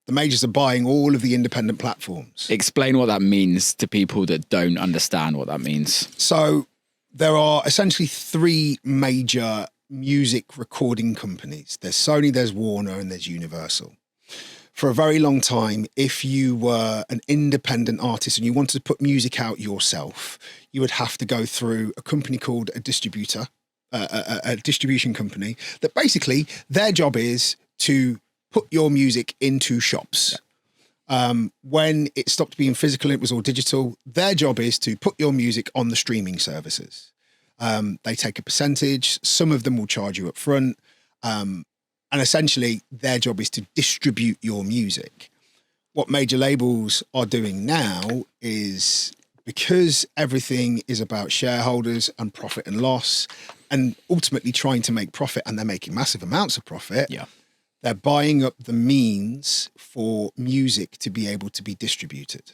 The majors are buying all of the independent platforms. Explain what that means to people that don't understand what that means. So there are essentially three major music recording companies. There's Sony, there's Warner, and there's Universal. For a very long time, if you were an independent artist and you wanted to put music out yourself, you would have to go through a company called a distributor, a distribution company, that basically their job is to put your music into shops. When it stopped being physical, it was all digital. Their job is to put your music on the streaming services. They take a percentage. Some of them will charge you up front. And essentially their job is to distribute your music. What major labels are doing now is, because everything is about shareholders and profit and loss, and ultimately trying to make profit, and they're making massive amounts of profit. Yeah. They're buying up the means for music to be able to be distributed.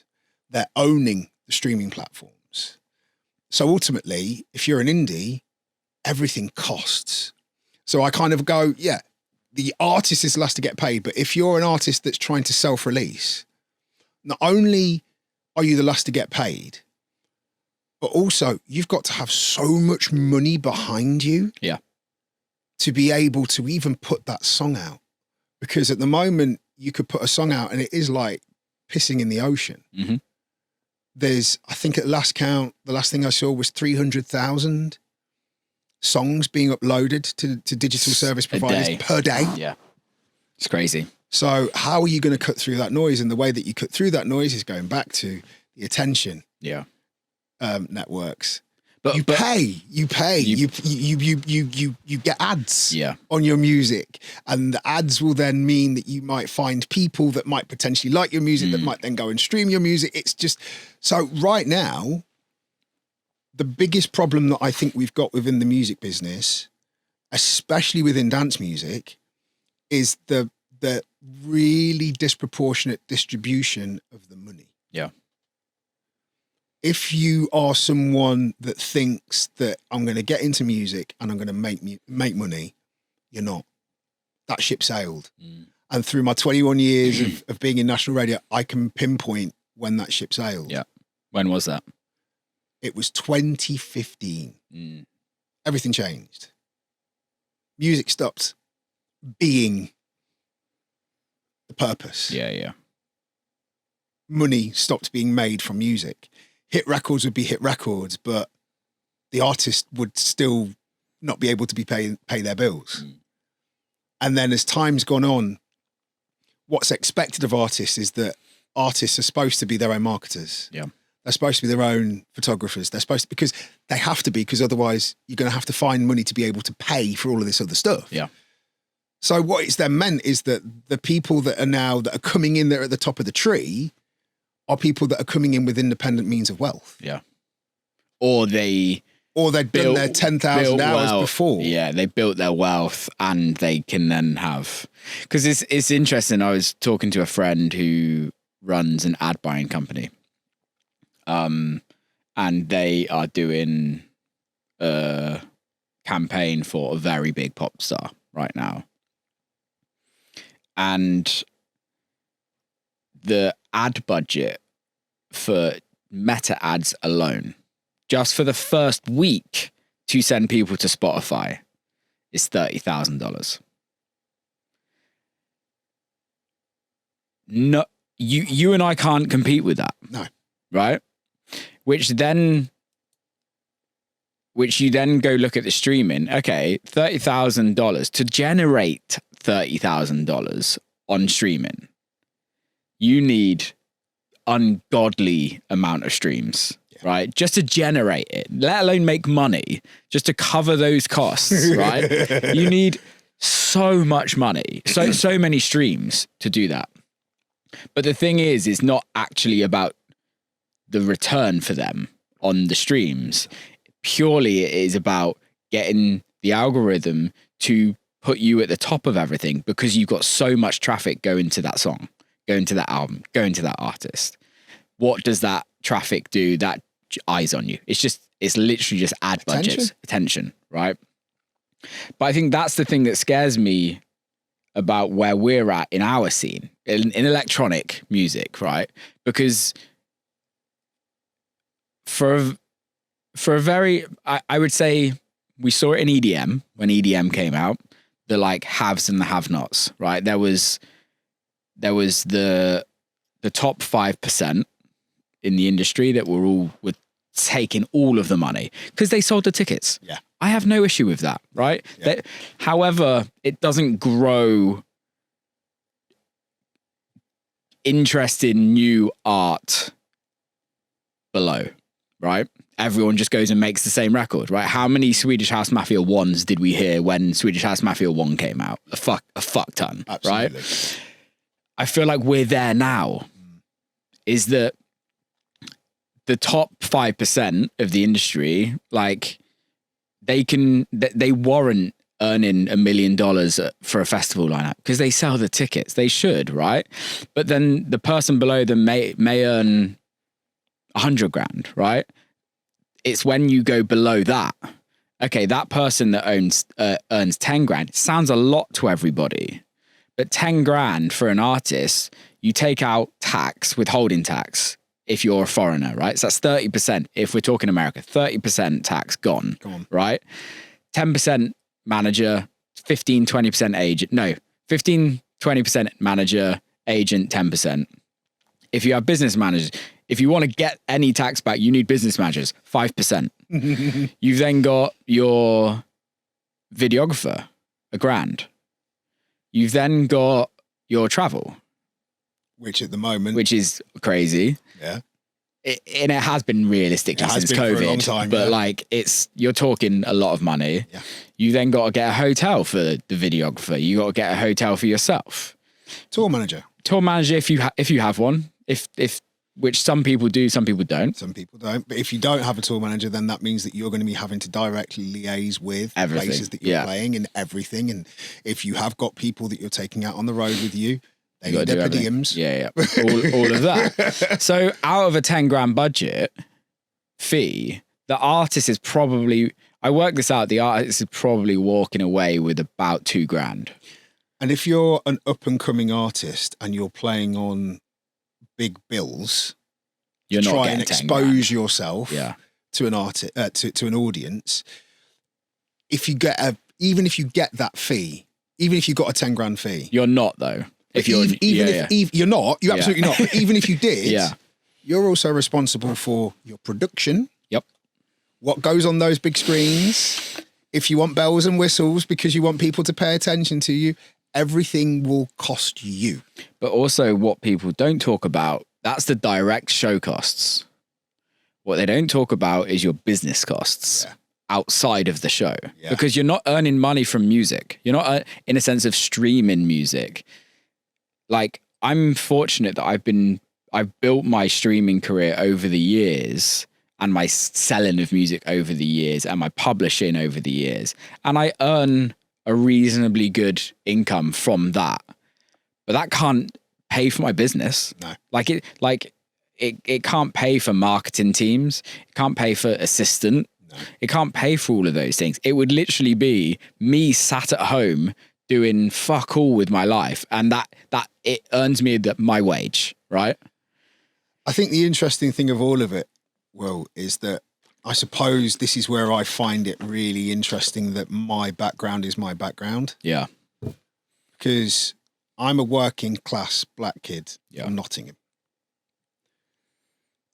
They're owning the streaming platforms. So ultimately, if you're an indie, everything costs. So I kind of go, yeah, the artist is the last to get paid, but if you're an artist that's trying to self-release, not only are you the last to get paid, but also you've got to have so much money behind you to be able to even put that song out. Because at the moment you could put a song out and it is like pissing in the ocean. Mm-hmm. There's, I think at last count, the last thing I saw was 300,000 songs being uploaded to digital service providers per day. Yeah. It's crazy. So how are you going to cut through that noise? And the way that you cut through that noise is going back to the attention networks. But you pay, you get ads on your music, and the ads will then mean that you might find people that might potentially like your music that might then go and stream your music. It's just, so right now, the biggest problem that I think we've got within the music business, especially within dance music, is the really disproportionate distribution of the money. Yeah. If you are someone that thinks that I'm going to get into music and I'm going to make money, you're not. That ship sailed. And through my 21 years of being in national radio, I can pinpoint when that ship sailed. Yeah. When was that? It was 2015. Everything changed. Music stopped being the purpose. Yeah. Money stopped being made from music. Hit records would be hit records, but the artist would still not be able to pay their bills. And then as time's gone on, what's expected of artists is that artists are supposed to be their own marketers. Yeah. They're supposed to be their own photographers. They're supposed to, because they have to be, because otherwise you're going to have to find money to be able to pay for all of this other stuff. Yeah. So what it's then meant is that the people that are coming in there at the top of the tree are people that are coming in with independent means of wealth. Yeah. Or they'd done their 10,000 hours before. Yeah, they built their wealth and they can then have... Because it's interesting. I was talking to a friend who runs an ad buying company. And they are doing a campaign for a very big pop star right now. And the ad budget for meta ads alone, just for the first week to send people to Spotify, is $30,000. No, you and I can't compete with that. No. Right? Which you then go look at the streaming. Okay, $30,000 to generate $30,000 on streaming. You need ungodly amount of streams, right? Just to generate it, let alone make money, just to cover those costs, right? You need so much money, so many streams to do that. But the thing is, it's not actually about the return for them on the streams. Purely it is about getting the algorithm to put you at the top of everything because you've got so much traffic going to that song, going to that album, going to that artist. What does that traffic do? That eyes on you. It's literally just ad budgets, attention, right? But I think that's the thing that scares me about where we're at in our scene, in electronic music, right? Because for a very, I would say we saw it in EDM when EDM came out, the like haves and the have-nots, right? There was the top 5% in the industry that were taking all of the money because they sold the tickets. Yeah. I have no issue with that, right? Yeah. However, it doesn't grow interest in new art below, right? Everyone just goes and makes the same record, right? How many Swedish House Mafia 1s did we hear when Swedish House Mafia 1 came out? A fuck ton, absolutely. Right? I feel like we're there now. Is that the top 5% of the industry, like they warrant earning $1 million for a festival lineup because they sell the tickets. They should, right? But then the person below them may earn 100 grand, right? It's when you go below that. Okay, that person that earns 10 grand, it sounds a lot to everybody, but 10 grand for an artist, you take out tax, withholding tax, if you're a foreigner, right? So that's 30%. If we're talking America, 30% tax gone, right? 10% manager, 15, 20% agent. No, 15, 20% manager, agent, 10%. If you have business managers, if you want to get any tax back, you need business managers, 5%. You've then got your videographer, $1 grand. You've then got your travel. Which at the moment... Which is crazy. Yeah. And it has been realistically since COVID. For a long time, but like you're talking a lot of money. Yeah. You then got to get a hotel for the videographer. You got to get a hotel for yourself. Tour manager if you have one. If which some people do, some people don't. Some people don't. But if you don't have a tour manager, then that means that you're going to be having to directly liaise with everything. Places that you're playing and everything. And if you have got people that you're taking out on the road with you, they need their per diems. Yeah. All of that. So out of a 10 grand budget fee, the artist is probably, I worked this out, the artist is probably walking away with about $2 grand. And if you're an up and coming artist and you're playing on big bills, you're not try getting and 10 expose grand. yourself to an artist, to an audience. If you get even if you get that fee, even if you got a 10 grand fee, you're not though. If you're you're not, you're absolutely not. But even if you did, you're also responsible for your production. Yep. What goes on those big screens? If you want bells and whistles because you want people to pay attention to you, everything will cost you. But also what people don't talk about, that's the direct show costs. What they don't talk about is your business costs outside of the show, because you're not earning money from music. You're not in a sense of streaming music. Like, I'm fortunate that I've built my streaming career over the years, and my selling of music over the years, and my publishing over the years. And I earn a reasonably good income from that. But that can't pay for my business. No. It can't pay for marketing teams. It can't pay for assistant. No. It can't pay for all of those things. It would literally be me sat at home doing fuck all with my life. And that it earns me my wage, right? I think the interesting thing of all of it, Will, is that I suppose this is where I find it really interesting that my background is my background. Yeah. Because I'm a working class black kid from Nottingham.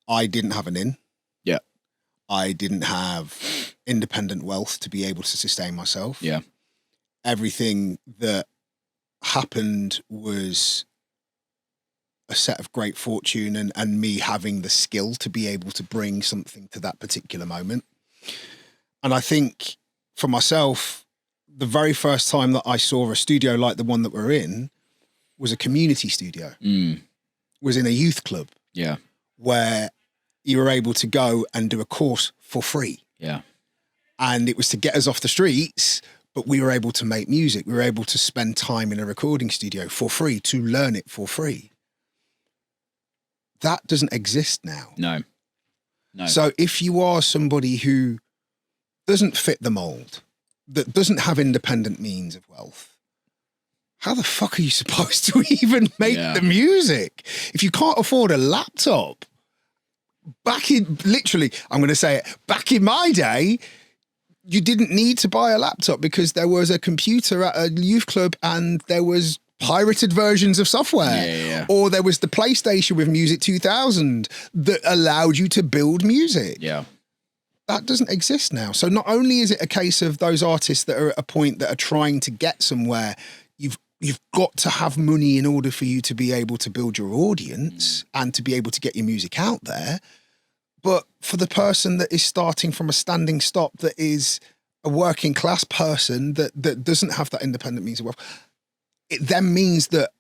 I didn't have an in. Yeah. I didn't have independent wealth to be able to sustain myself. Yeah. Everything that happened was a set of great fortune and me having the skill to be able to bring something to that particular moment. And I think for myself, the very first time that I saw a studio like the one that we're in was a community studio. Was in a youth club. Yeah. Where you were able to go and do a course for free. Yeah. And it was to get us off the streets, but we were able to make music. We were able to spend time in a recording studio for free, to learn it for free. That doesn't exist now. No. So if you are somebody who doesn't fit the mold, that doesn't have independent means of wealth, how the fuck are you supposed to even make the music? If you can't afford a laptop, back in my day, you didn't need to buy a laptop because there was a computer at a youth club and there was pirated versions of software. Or there was the PlayStation with Music 2000 that allowed you to build music. Yeah. That doesn't exist now. So not only is it a case of those artists that are at a point that are trying to get somewhere, you've got to have money in order for you to be able to build your audience and to be able to get your music out there. But for the person that is starting from a standing stop, that is a working class person that doesn't have that independent means of wealth, it then means that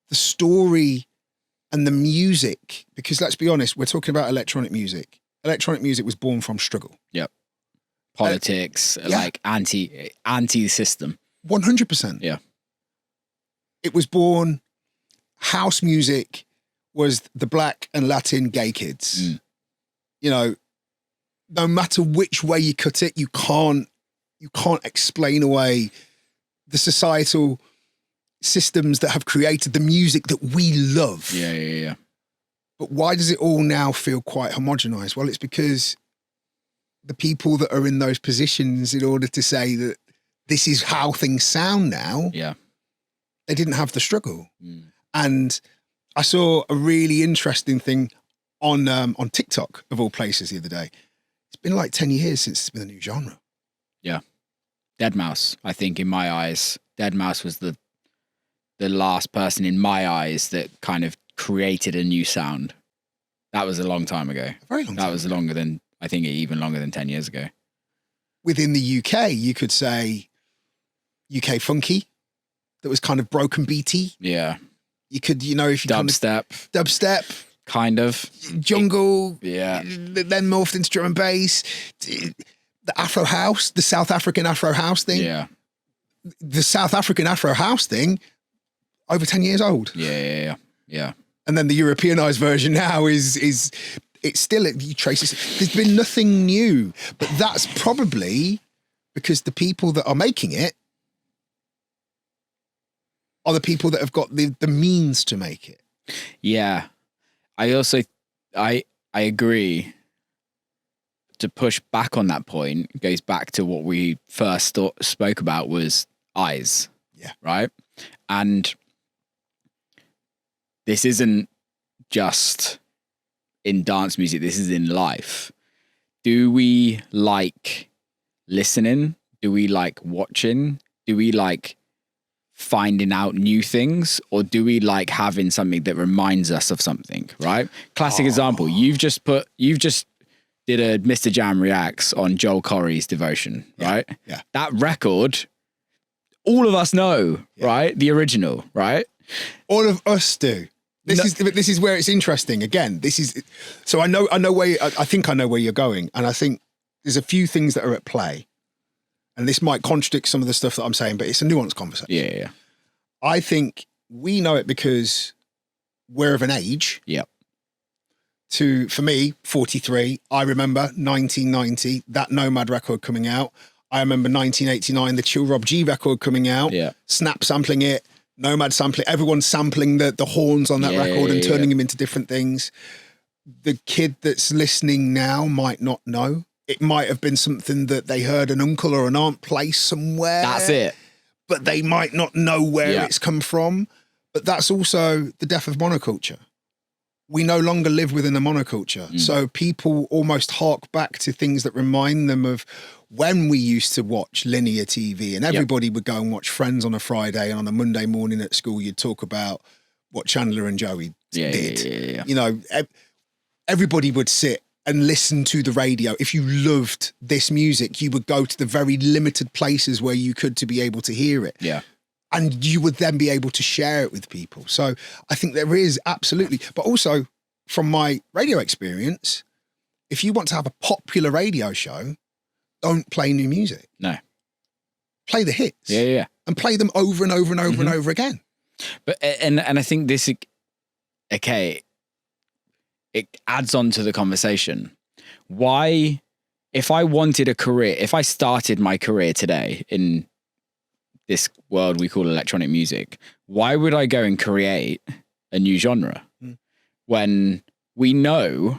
the story and the music, because let's be honest, we're talking about electronic music. Electronic music was born from struggle. Yep. Politics, like anti-system. 100%. Yeah. It was born, house music was the black and Latin gay kids. You know, no matter which way you cut it, you can't explain away the societal systems that have created the music that we love. Yeah. But why does it all now feel quite homogenized? Well, it's because the people that are in those positions, in order to say that this is how things sound now, they didn't have the struggle. And I saw a really interesting thing on TikTok, of all places, the other day. It's been like 10 years since it's been a new genre. Yeah. Deadmau5, I think, in my eyes. Deadmau5 was the last person in my eyes that kind of created a new sound. That was a long time ago. A very long time. That was longer than, I think, even longer than 10 years ago. Within the UK, you could say UK funky, that was kind of broken beaty. Yeah. You could, if you dubstep, kind of jungle. Yeah. Then morphed into drum and bass. The Afro house, the South African Afro house thing. Yeah. The South African Afro house thing, over 10 years old. Yeah. And then the Europeanized version now is it's still, you trace it. There's been nothing new, but that's probably because the people that are making it are the people that have got the means to make it. Yeah. I agree. To push back on that point goes back to what we first spoke about was eyes. Yeah. Right. And this isn't just in dance music. This is in life. Do we like listening? Do we like watching? Do we like finding out new things? Or do we like having something that reminds us of something, right? Classic example. You've just did a Mista Jam reacts on Joel Corry's Devotion, right? Yeah. That record, all of us know, right? The original, right? All of us do. This is where it's interesting. Again, so I know where I think I know where you're going, and I think there's a few things that are at play, and this might contradict some of the stuff that I'm saying, but it's a nuanced conversation. Yeah. I think we know it because we're of an age. Yep. For me, 43, I remember 1990, that Nomad record coming out. I remember 1989, the Chill Rob G record coming out. Yeah. Snap sampling it. Nomad sampling, everyone's sampling the horns on that record and turning them into different things. The kid that's listening now might not know. It might have been something that they heard an uncle or an aunt play somewhere. That's it. But they might not know where it's come from. But that's also the death of monoculture. We no longer live within a monoculture. So people almost hark back to things that remind them of when we used to watch linear TV, and everybody would go and watch Friends on a Friday, and on a Monday morning at school, you'd talk about what Chandler and Joey did. Yeah. You know, everybody would sit and listen to the radio. If you loved this music, you would go to the very limited places where you could to be able to hear it. Yeah. And you would then be able to share it with people. So I think there is absolutely, but also from my radio experience, if you want to have a popular radio show, don't play new music. No. Play the hits. Yeah. And play them over and over and over and over again. But and I think this, okay, it adds on to the conversation. Why, if I wanted a career, if I started my career today in this world we call electronic music, why would I go and create a new genre when we know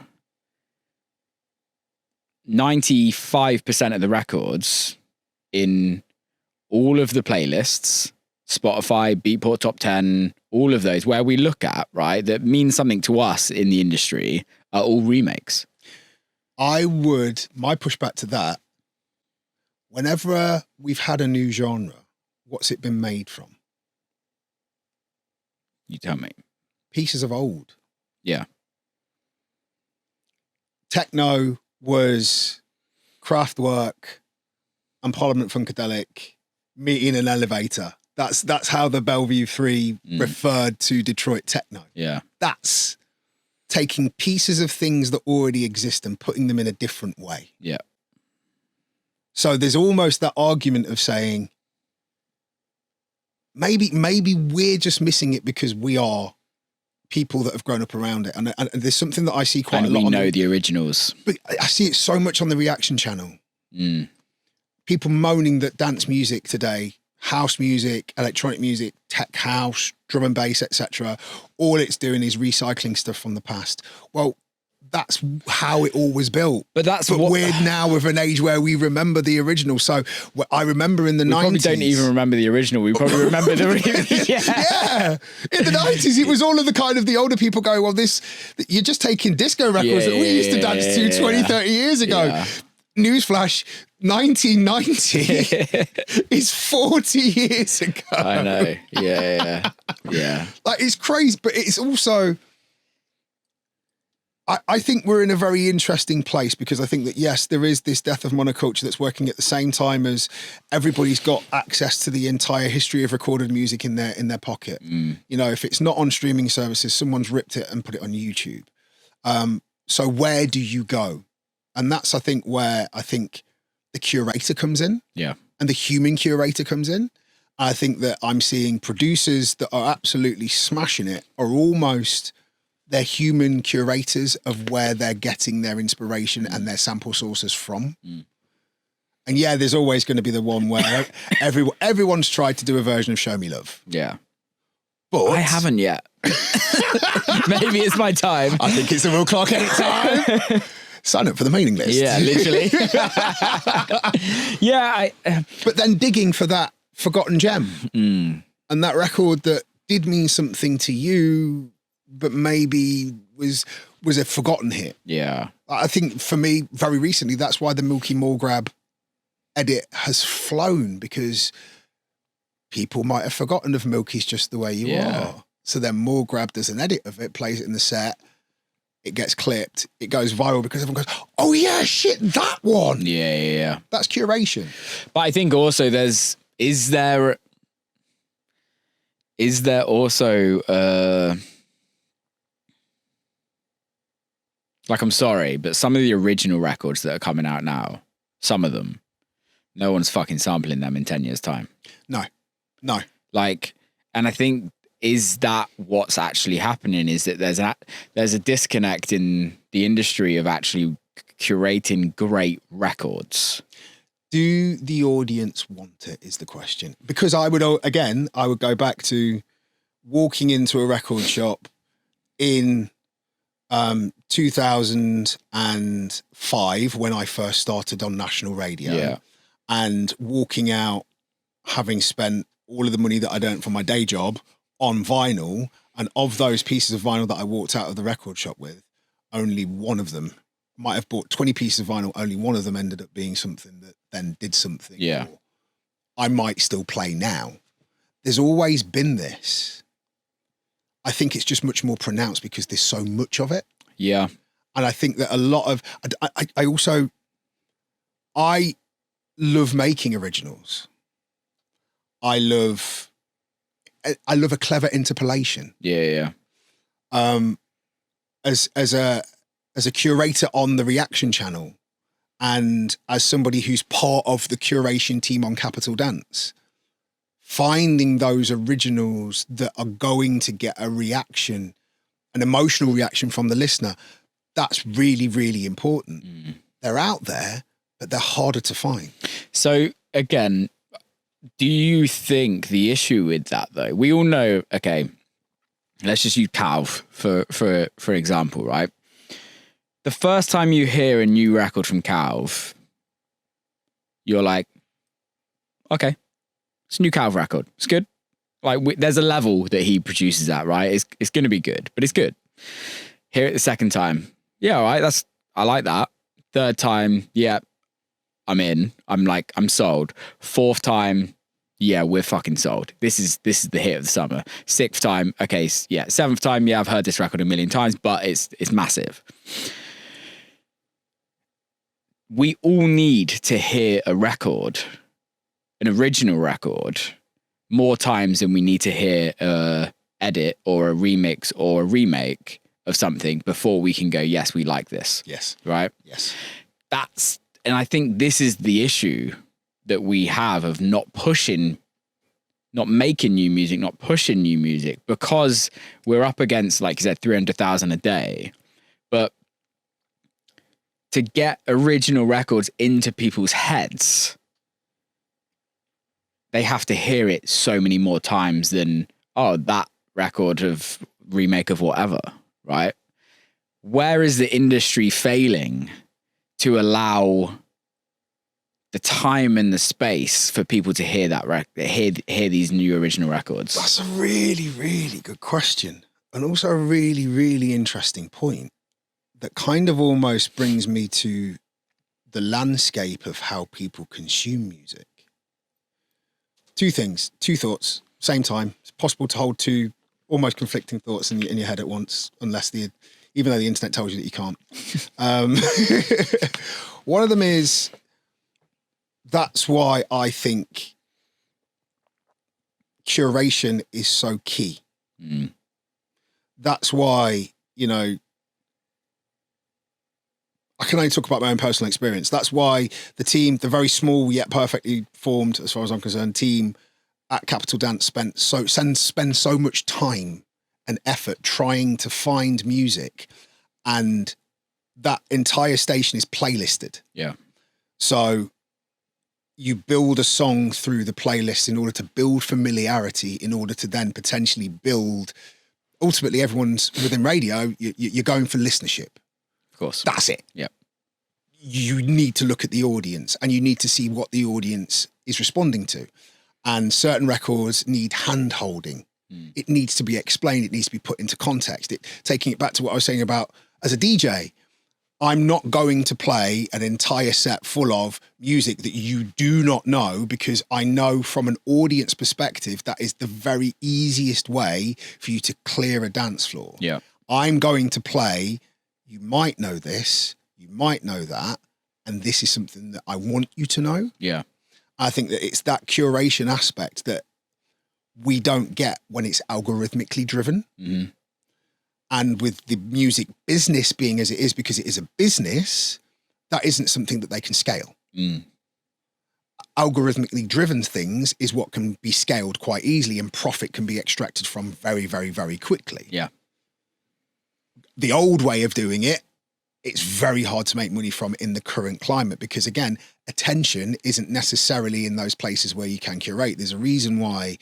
95% of the records in all of the playlists, Spotify, Beatport Top 10, all of those where we look at, right, that means something to us in the industry are all remakes? My pushback to that, whenever we've had a new genre, what's it been made from? You tell me. Pieces of old. Yeah. Techno was Kraftwerk and Parliament Funkadelic meeting an elevator. That's how the Bellevue 3 referred to Detroit techno. Yeah. That's taking pieces of things that already exist and putting them in a different way. Yeah. So there's almost that argument of saying, maybe we're just missing it because we are people that have grown up around it. And there's something that I see quite a lot. And we know the originals. But I see it so much on the reaction channel. People moaning that dance music today, house music, electronic music, tech house, drum and bass, etc., all it's doing is recycling stuff from the past. Well, that's how it all was built. But we're now of an age where we remember the original. So I remember in the 90s. We probably don't even remember the original. We probably remember the yeah. In the 90s, it was all of the kind of the older people going, well, you're just taking disco records that we used to dance to 20, 30 years ago. Yeah. Newsflash, 1990 is 40 years ago. I know. Yeah. Like, it's crazy, but it's also, I think we're in a very interesting place because I think that, yes, there is this death of monoculture that's working at the same time as everybody's got access to the entire history of recorded music in their pocket. You know, if it's not on streaming services, someone's ripped it and put it on YouTube. So where do you go? And that's, I think, where I think the curator comes in. Yeah. And the human curator comes in. I think that I'm seeing producers that are absolutely smashing it are almost, they're human curators of where they're getting their inspiration and their sample sources from. And yeah, there's always going to be the one where everyone's tried to do a version of Show Me Love. Yeah. But I haven't yet. Maybe it's my time. I think it's the real Clarke time. Sign up for the mailing list. Yeah, literally. Yeah. But then digging for that forgotten gem and that record that did mean something to you, but maybe was a forgotten hit. Yeah. I think for me, very recently, that's why the Milky Grab edit has flown, because people might have forgotten of Milky's Just the Way You Are. So then Grab does an edit of it, plays it in the set. It gets clipped. It goes viral because everyone goes, oh yeah, shit, that one. Yeah. That's curation. But I think also is there also like, I'm sorry, but some of the original records that are coming out now, some of them, no one's fucking sampling them in 10 years' time. No. Like, and I think, is that what's actually happening? Is that there's a disconnect in the industry of actually curating great records? Do the audience want it, is the question. Because I would go back to walking into a record shop in 2005 when I first started on national radio, and walking out having spent all of the money that I'd earned from my day job on vinyl, and of those pieces of vinyl that I walked out of the record shop with, only one of them, might have bought 20 pieces of vinyl, only one of them ended up being something that then did something. Yeah. I might still play now. There's always been this. I think it's just much more pronounced because there's so much of it. Yeah. And I think that a lot of, I love making originals. I love a clever interpolation. Yeah. As a curator on the Reaction channel, and as somebody who's part of the curation team on Capital Dance, finding those originals that are going to get a reaction, an emotional reaction from the listener, that's really, really important. They're out there, but they're harder to find. So again, do you think the issue with that, though, we all know, okay, let's just use Calve for example, right? The first time you hear a new record from Calve, you're like, okay, it's a new Calve record. It's good. Like, there's a level that he produces at, right? It's going to be good, but it's good. Hear it the second time. Yeah, all right, I like that. Third time, yeah, I'm in. I'm sold. Fourth time, yeah, we're fucking sold. This is the hit of the summer. Sixth time, okay, yeah. Seventh time, yeah, I've heard this record a million times, but it's massive. We all need to hear a record, an original record, more times than we need to hear a edit or a remix or a remake of something before we can go, yes, we like this. Yes. Right? Yes. And I think this is the issue that we have of not making new music, not pushing new music, because we're up against, like you said, 300,000 a day. But to get original records into people's heads, they have to hear it so many more times than, oh, that record of remake of whatever, right? Where is the industry failing to allow the time and the space for people to hear that hear these new original records? That's a really, really good question. And also a really, really interesting point that kind of almost brings me to the landscape of how people consume music. Two thoughts, same time. It's possible to hold two almost conflicting thoughts in your head at once, even though the internet tells you that you can't. One of them is, that's why I think curation is so key. That's why, I can only talk about my own personal experience. That's why the team, the very small yet perfectly formed, as far as I'm concerned, team at Capital Dance spend so much time and effort trying to find music, and that entire station is playlisted. Yeah. So you build a song through the playlist in order to build familiarity, in order to then potentially build. Ultimately, everyone's within radio. You're going for listenership. Of course, that's it. Yep. You need to look at the audience, and you need to see what the audience is responding to. And certain records need hand holding. It needs to be explained. It needs to be put into context. Taking it back to what I was saying about as a DJ, I'm not going to play an entire set full of music that you do not know, because I know from an audience perspective, that is the very easiest way for you to clear a dance floor. Yeah. I'm going to play, you might know this, you might know that, and this is something that I want you to know. Yeah. I think that it's that curation aspect that we don't get when it's algorithmically driven. Mm-hmm. And with the music business being as it is, because it is a business, that isn't something that they can scale. Algorithmically driven things is what can be scaled quite easily, and profit can be extracted from very, very, very quickly. Yeah. The old way of doing it, it's very hard to make money from in the current climate, because again, attention isn't necessarily in those places where you can curate. There's a reason why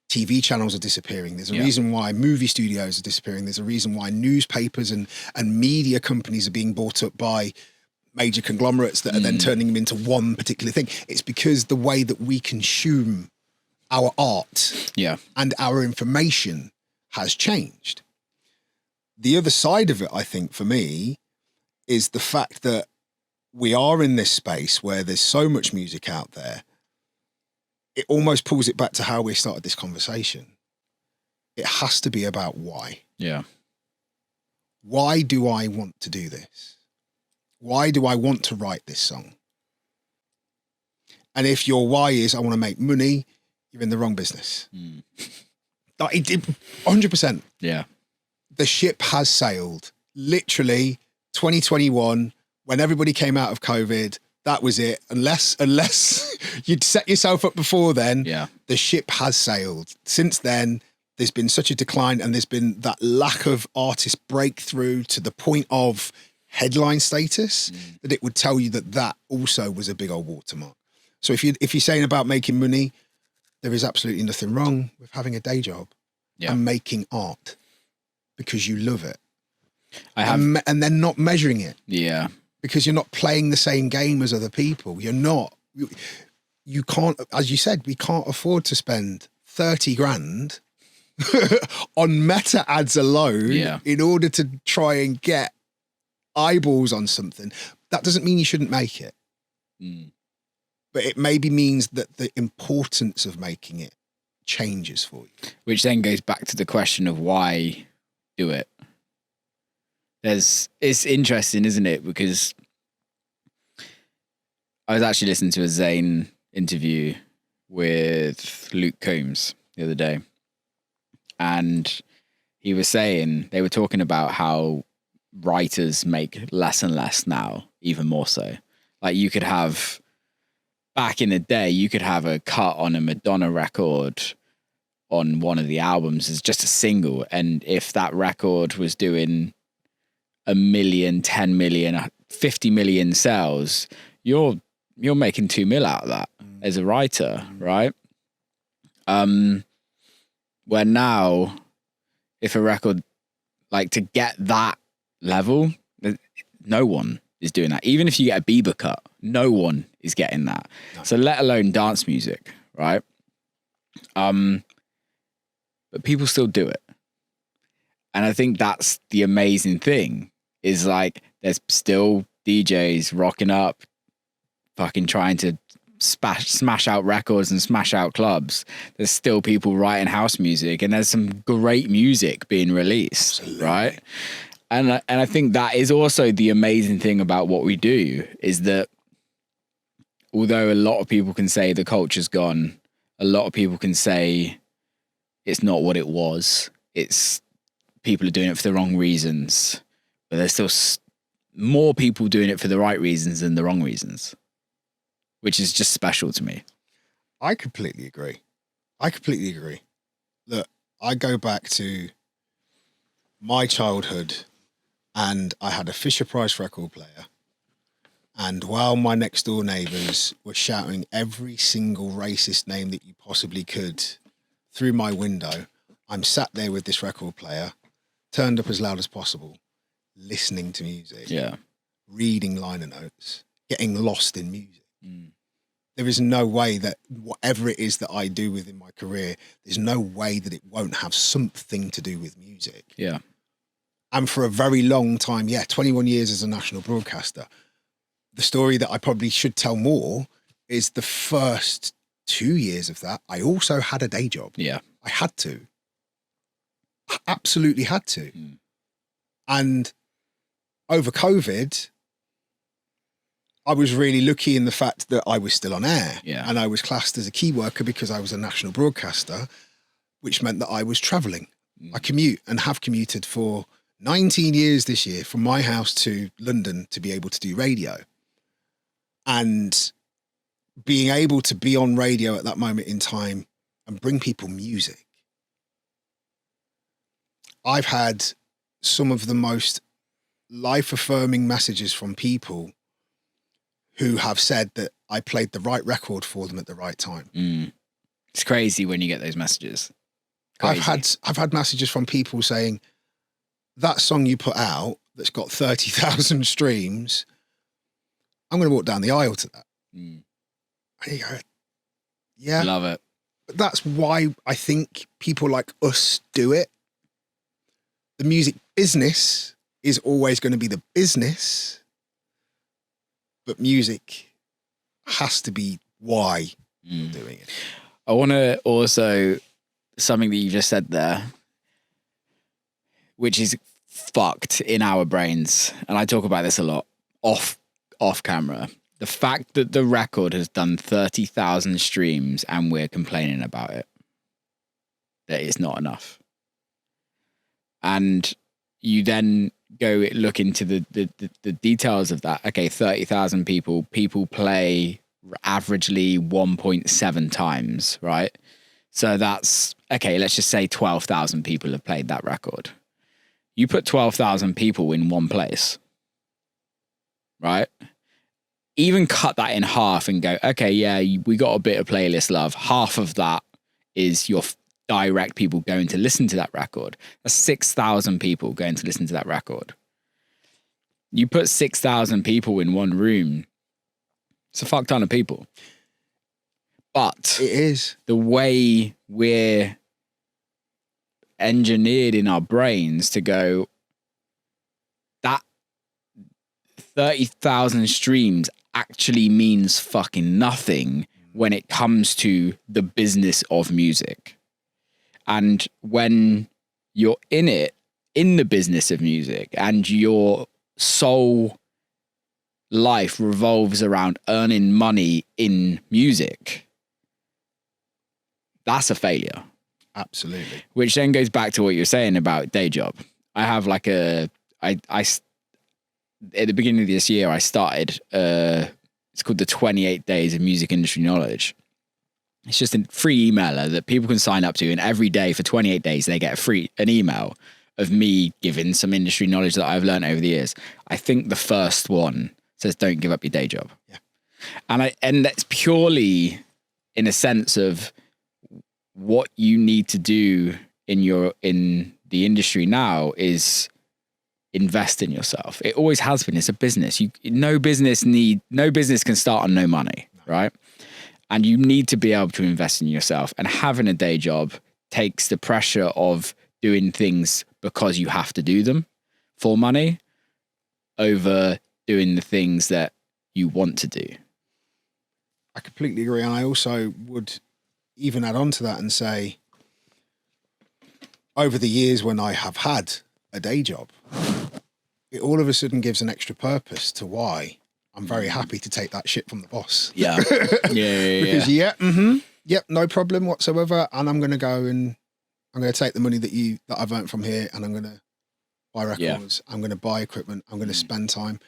TV channels are disappearing. There's a reason why movie studios are disappearing. There's a reason why newspapers and media companies are being bought up by major conglomerates that are then turning them into one particular thing. It's because the way that we consume our art and our information has changed. The other side of it, I think, for me, is the fact that we are in this space where there's so much music out there. It almost pulls it back to how we started this conversation. It has to be about why. Yeah. Why do I want to do this? Why do I want to write this song? And if your why is, I want to make money, you're in the wrong business. 100%. Yeah. The ship has sailed. Literally 2021, when everybody came out of COVID, that was it. Unless you'd set yourself up before then, the ship has sailed. Since then, there's been such a decline, and there's been that lack of artist breakthrough to the point of headline status that it would tell you that that also was a big old watermark. So if you're saying about making money, there is absolutely nothing wrong with having a day job and making art because you love it. And then not measuring it. Yeah. Because you're not playing the same game as other people. You're not. You can't, as you said, we can't afford to spend 30 grand on meta ads alone in order to try and get eyeballs on something. That doesn't mean you shouldn't make it. But it maybe means that the importance of making it changes for you. Which then goes back to the question of why do it. It's interesting, isn't it? Because I was actually listening to a Zayn interview with Luke Combs the other day, and he was saying, they were talking about how writers make less and less now, even more so. Like you could have, back in the day, you could have a cut on a Madonna record on one of the albums as just a single, and if that record was doing 1 million, 10 million, 50 million sales, you're making 2 mil out of that as a writer, right? Where now, if a record, like to get that level, no one is doing that. Even if you get a Bieber cut, no one is getting that. No. So let alone dance music, right? But people still do it. And I think that's the amazing thing. Is like there's still DJs rocking up, fucking trying to smash out records and smash out clubs. There's still people writing house music, and there's some great music being released. Absolutely. Right? And I think that is also the amazing thing about what we do, is that although a lot of people can say the culture's gone, a lot of people can say it's not what it was. It's people are doing it for the wrong reasons. But there's still more people doing it for the right reasons than the wrong reasons, which is just special to me. I completely agree. Look, I go back to my childhood, and I had a Fisher-Price record player, And while my next door neighbours were shouting every single racist name that you possibly could through my window, I'm sat there with this record player, turned up as loud as possible, listening to music, reading liner notes, getting lost in music. There is no way that whatever it is that I do within my career, there's no way that it won't have something to do with music. Yeah. And for a very long time, 21 years as a national broadcaster, the story that I probably should tell more is the first 2 years of that, I also had a day job. Yeah. I had to. I absolutely had to. And over COVID, I was really lucky in the fact that I was still on air. Yeah. And I was classed as a key worker because I was a national broadcaster, which meant that I was travelling. I commute and have commuted for 19 years this year from my house to London to be able to do radio. And being able to be on radio at that moment in time and bring people music. I've had some of the most life-affirming messages from people who have said that I played the right record for them at the right time. It's crazy when you get those messages. I've had messages from people saying, that song you put out that's got 30,000 streams, I'm going to walk down the aisle to that. And you go, yeah. Love it. But that's why I think people like us do it. The music business is always going to be the business, but music has to be why you're doing it. I want to also, something that you just said there, which is fucked in our brains, and I talk about this a lot off camera. The fact that the record has done 30,000 streams and we're complaining about it, that it's not enough. And you then go look into the details of that. Okay, 30,000 people play averagely 1.7 times, right? So that's, okay, let's just say 12,000 people have played that record. You put 12,000 people in one place, right? Even cut that in half and go, okay, yeah, we got a bit of playlist love. Half of that is your direct people going to listen to that record. That's 6,000 people going to listen to that record. You put 6,000 people in one room, it's a fuck ton of people. But it is the way we're engineered in our brains to go, that 30,000 streams actually means fucking nothing when it comes to the business of music. And when you're in it, in the business of music, and your sole life revolves around earning money in music, that's a failure. Absolutely. Which then goes back to what you're saying about day job. I have like at the beginning of this year, I started, it's called the 28 Days of Music Industry Knowledge. It's just a free emailer that people can sign up to, and every day for 28 days, they get an email of me giving some industry knowledge that I've learned over the years. I think the first one says, don't give up your day job. Yeah. And that's purely in a sense of what you need to do in the industry now is invest in yourself. It always has been. It's a business. No business can start on no money, right? And you need to be able to invest in yourself. And having a day job takes the pressure of doing things because you have to do them for money over doing the things that you want to do. I completely agree. And I also would even add on to that and say, over the years when I have had a day job, it all of a sudden gives an extra purpose to why I'm very happy to take that shit from the boss. Yeah. Because yep, no problem whatsoever. And I'm going to go and I'm going to take the money that I've earned from here and I'm going to buy records. I'm going to buy equipment. I'm going to spend time.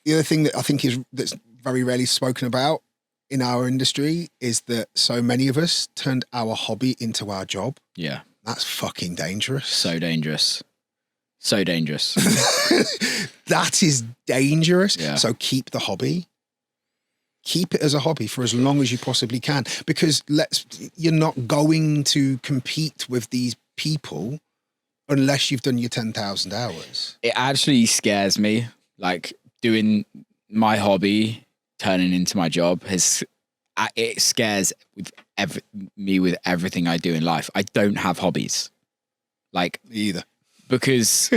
The other thing that I think that's very rarely spoken about in our industry is that so many of us turned our hobby into our job. Yeah. That's fucking dangerous. So dangerous. So dangerous. That is dangerous. Yeah. So keep the hobby. Keep it as a hobby for as long as you possibly can, because you're not going to compete with these people unless you've done your 10,000 hours. It actually scares me. Like doing my hobby, turning into my job it scares me with everything I do in life. I don't have hobbies. Like me either. Because,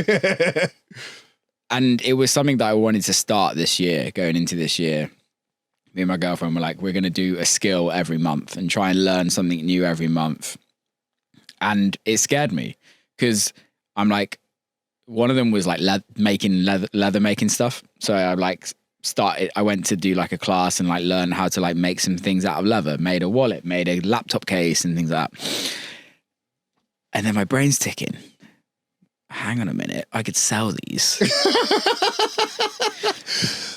and it was something that I wanted to start this year, going into this year. Me and my girlfriend were like, we're going to do a skill every month and try and learn something new every month. And it scared me because I'm like, one of them was like leather making stuff. So I I went to do like a class and like learn how to like make some things out of leather, made a wallet, made a laptop case and things like that. And then my brain's ticking. Hang on a minute, I could sell these.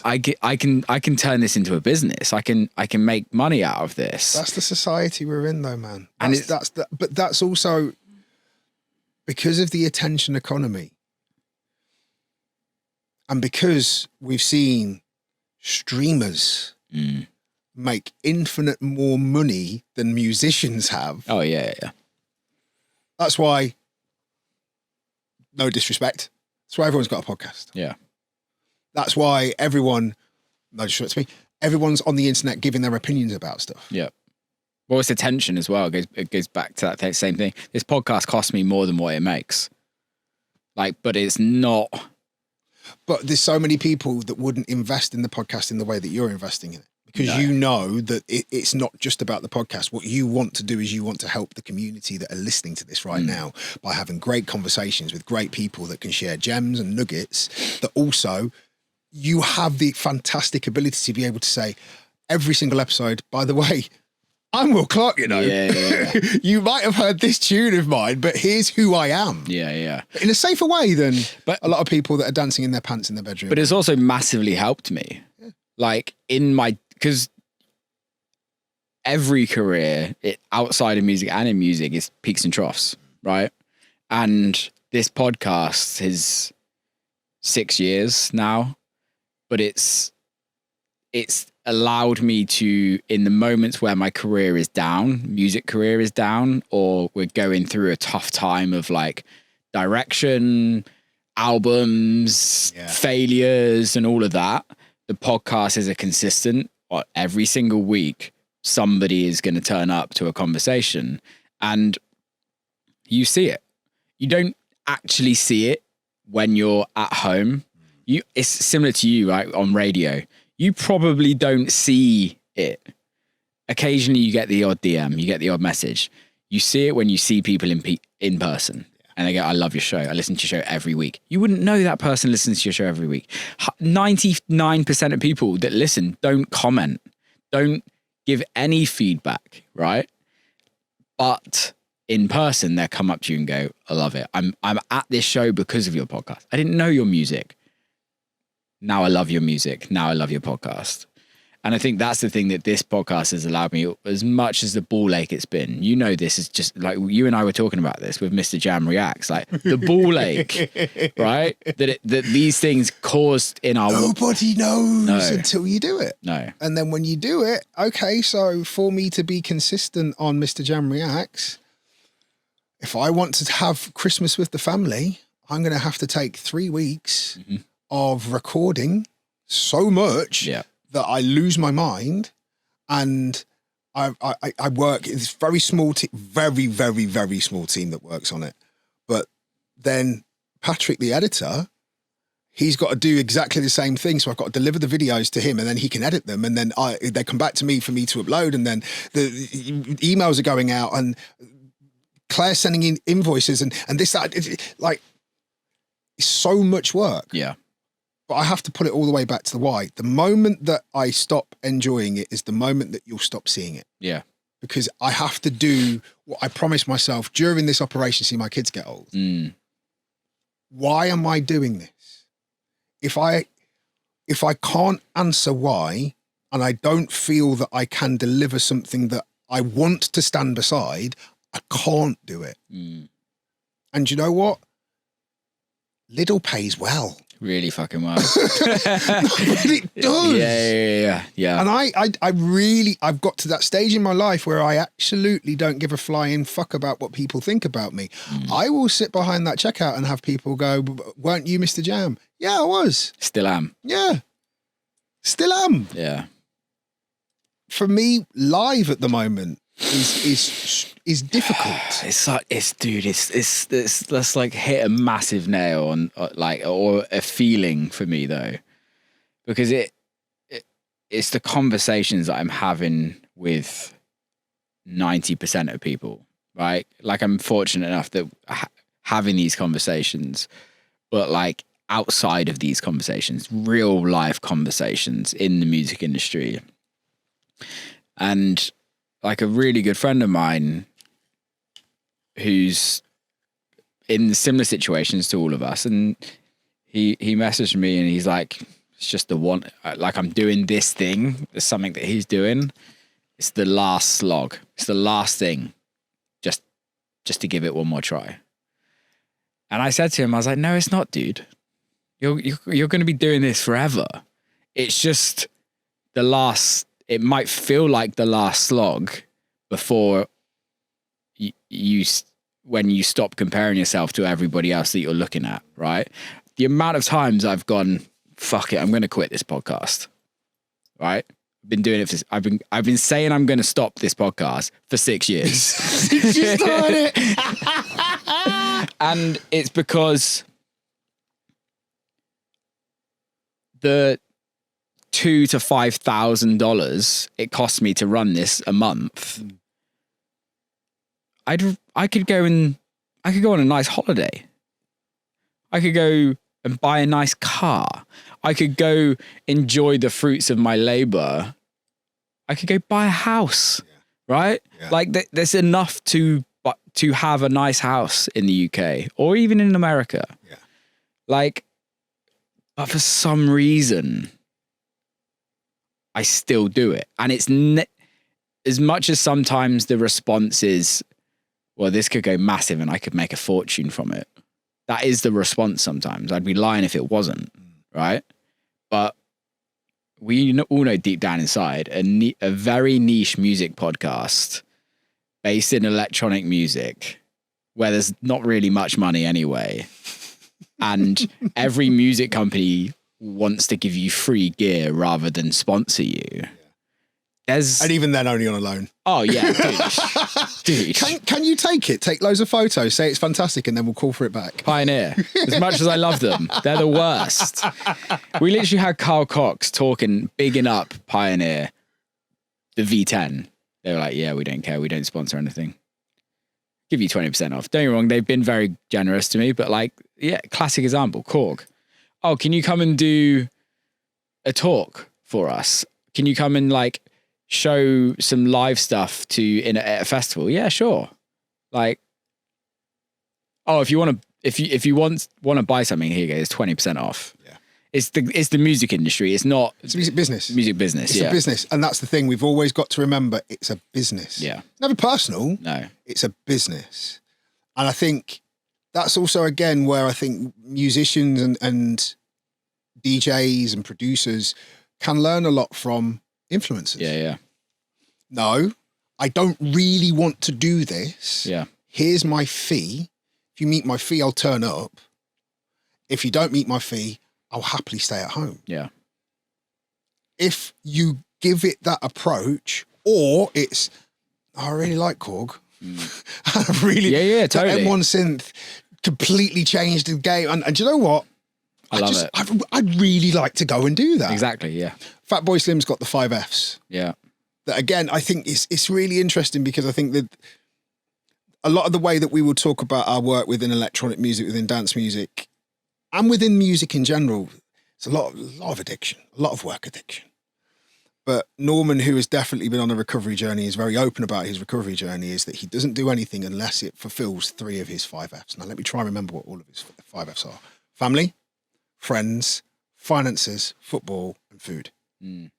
I can turn this into a business. I can make money out of this. That's the society we're in, though, man. But that's also because of the attention economy, and because we've seen streamers make infinite more money than musicians have. Oh yeah. That's why. No disrespect. That's why everyone's got a podcast. Yeah. That's why everyone, no disrespect to me, everyone's on the internet giving their opinions about stuff. Yeah. Well, it's attention as well. It goes back to that same thing. This podcast costs me more than what it makes. Like, but it's not. But there's so many people that wouldn't invest in the podcast in the way that you're investing in it. Because you know that it's not just about the podcast. What you want to do is you want to help the community that are listening to this right now by having great conversations with great people that can share gems and nuggets, that also you have the fantastic ability to be able to say every single episode, by the way, I'm Will Clarke, you know. Yeah. You might have heard this tune of mine, but here's who I am. Yeah. In a safer way than a lot of people that are dancing in their pants in their bedroom. But it's also massively helped me. Yeah. Like because every career outside of music and in music is peaks and troughs, right? And this podcast is 6 years now, but it's allowed me to, in the moments where my career is down, music career is down, or we're going through a tough time of like direction, albums, failures and all of that, the podcast is a consistent. Every single week, somebody is going to turn up to a conversation and you see it. You don't actually see it when you're at home. It's similar to you, right? On radio, you probably don't see it. Occasionally you get the odd DM, you get the odd message. You see it when you see people in person. And they go, I love your show. I listen to your show every week. You wouldn't know that person listens to your show every week. 99% of people that listen don't comment, don't give any feedback, right? But in person, they'll come up to you and go, I love it. I'm at this show because of your podcast. I didn't know your music. Now I love your music. Now I love your podcast. And I think that's the thing that this podcast has allowed me, as much as the ball ache it's been. You know, this is just like you and I were talking about this with Mista Jam Reacts, like the ball ache, right? That these things caused in our... Nobody knows until you do it. No. And then when you do it, okay, so for me to be consistent on Mista Jam Reacts, if I want to have Christmas with the family, I'm going to have to take 3 weeks of recording so much... that I lose my mind, and I work in this very small team, very, very, very small team that works on it. But then Patrick, the editor, he's got to do exactly the same thing. So I've got to deliver the videos to him and then he can edit them. And then they come back to me for me to upload. And then the emails are going out and Claire's sending in invoices and this, that, it's so much work. Yeah. But I have to put it all the way back to the why. The moment that I stop enjoying it is the moment that you'll stop seeing it. Yeah. Because I have to do what I promised myself during this operation, see my kids get old. Why am I doing this? If I can't answer why, and I don't feel that I can deliver something that I want to stand beside, I can't do it. And you know what? Lidl pays well. Really fucking well. But it does. Yeah. And I've got to that stage in my life where I absolutely don't give a flying fuck about what people think about me. I will sit behind that checkout and have people go, weren't you Mista Jam? Yeah, I was. Still am. Yeah. Still am. Yeah. For me, live at the moment is difficult. It's like that's like hit a massive nail on or a feeling for me though, because it's the conversations that I'm having with 90% of people, right? Like I'm fortunate enough that having these conversations, but like outside of these conversations, real life conversations in the music industry. And like a really good friend of mine who's in similar situations to all of us, and he messaged me and he's like, it's just the one, like I'm doing this thing, there's something that he's doing, it's the last slog, it's the last thing, just to give it one more try. And I said to him, I was like, no, it's not, dude. You're going to be doing this forever. It's just the last, it might feel like the last slog before when you stop comparing yourself to everybody else that you're looking at, right? The amount of times I've gone, fuck it, I'm going to quit this podcast, right? I've been doing it for, I've been saying I'm going to stop this podcast for 6 years. Since you started it. And it's because the $2,000 to $5,000 it costs me to run this a month, I could go on a nice holiday. I could go and buy a nice car. I could go enjoy the fruits of my labor. I could go buy a house, right? Yeah. Like there's enough to have a nice house in the UK or even in America. Yeah. Like, but for some reason, I still do it. And it's as much as sometimes the response is, well, this could go massive and I could make a fortune from it. That is the response sometimes. I'd be lying if it wasn't, right? But we all know deep down inside a very niche music podcast based in electronic music where there's not really much money anyway. And every music company wants to give you free gear rather than sponsor you. And even then, only on a loan. Oh yeah, dude. Can you take it? Take loads of photos, say it's fantastic, and then we'll call for it back. Pioneer. As much as I love them, they're the worst. We literally had Carl Cox bigging up Pioneer, the V10. They were like, yeah, we don't care. We don't sponsor anything. Give you 20% off. Don't get me wrong. They've been very generous to me, but like, yeah, classic example, Korg. Oh, can you come and do a talk for us? Can you come and like show some live stuff at a festival? Yeah, sure. Like, oh, if you want to buy something, here you go. It's 20% off. Yeah. It's the music industry. It's not. It's music business. Music business. It's a business, and that's the thing. We've always got to remember. It's a business. Yeah. Never personal. No. It's a business, and I think that's also again where I think musicians and DJs and producers can learn a lot from influencers. Yeah. No, I don't really want to do this. Yeah. Here's my fee. If you meet my fee, I'll turn up. If you don't meet my fee, I'll happily stay at home. Yeah. If you give it that approach, or it's, I really like Korg. I really, totally. The M1 synth completely changed the game. And do you know what? I love it. I'd really like to go and do that. Exactly, yeah. Fatboy Slim's got the 5 Fs. Yeah. That again, I think it's really interesting because I think that a lot of the way that we will talk about our work within electronic music, within dance music, and within music in general, it's a lot of addiction, a lot of work addiction. But Norman, who has definitely been on a recovery journey, is very open about his recovery journey, is that he doesn't do anything unless it fulfills 3 of his 5 Fs. Now, let me try and remember what all of his 5 Fs are. Family, friends, finances, football, and food. Mm.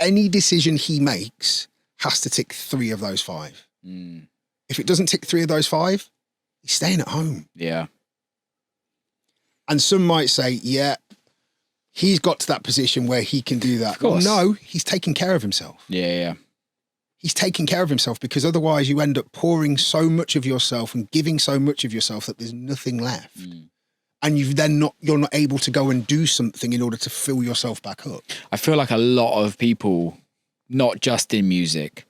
Any decision he makes has to tick 3 of those 5. Mm. If it doesn't tick 3 of those 5, he's staying at home. Yeah. And some might say, yeah, he's got to that position where he can do that. Of course. Well, no, he's taking care of himself. Yeah. He's taking care of himself, because otherwise you end up pouring so much of yourself and giving so much of yourself that there's nothing left. And you're not able to go and do something in order to fill yourself back up. I feel like a lot of people, not just in music,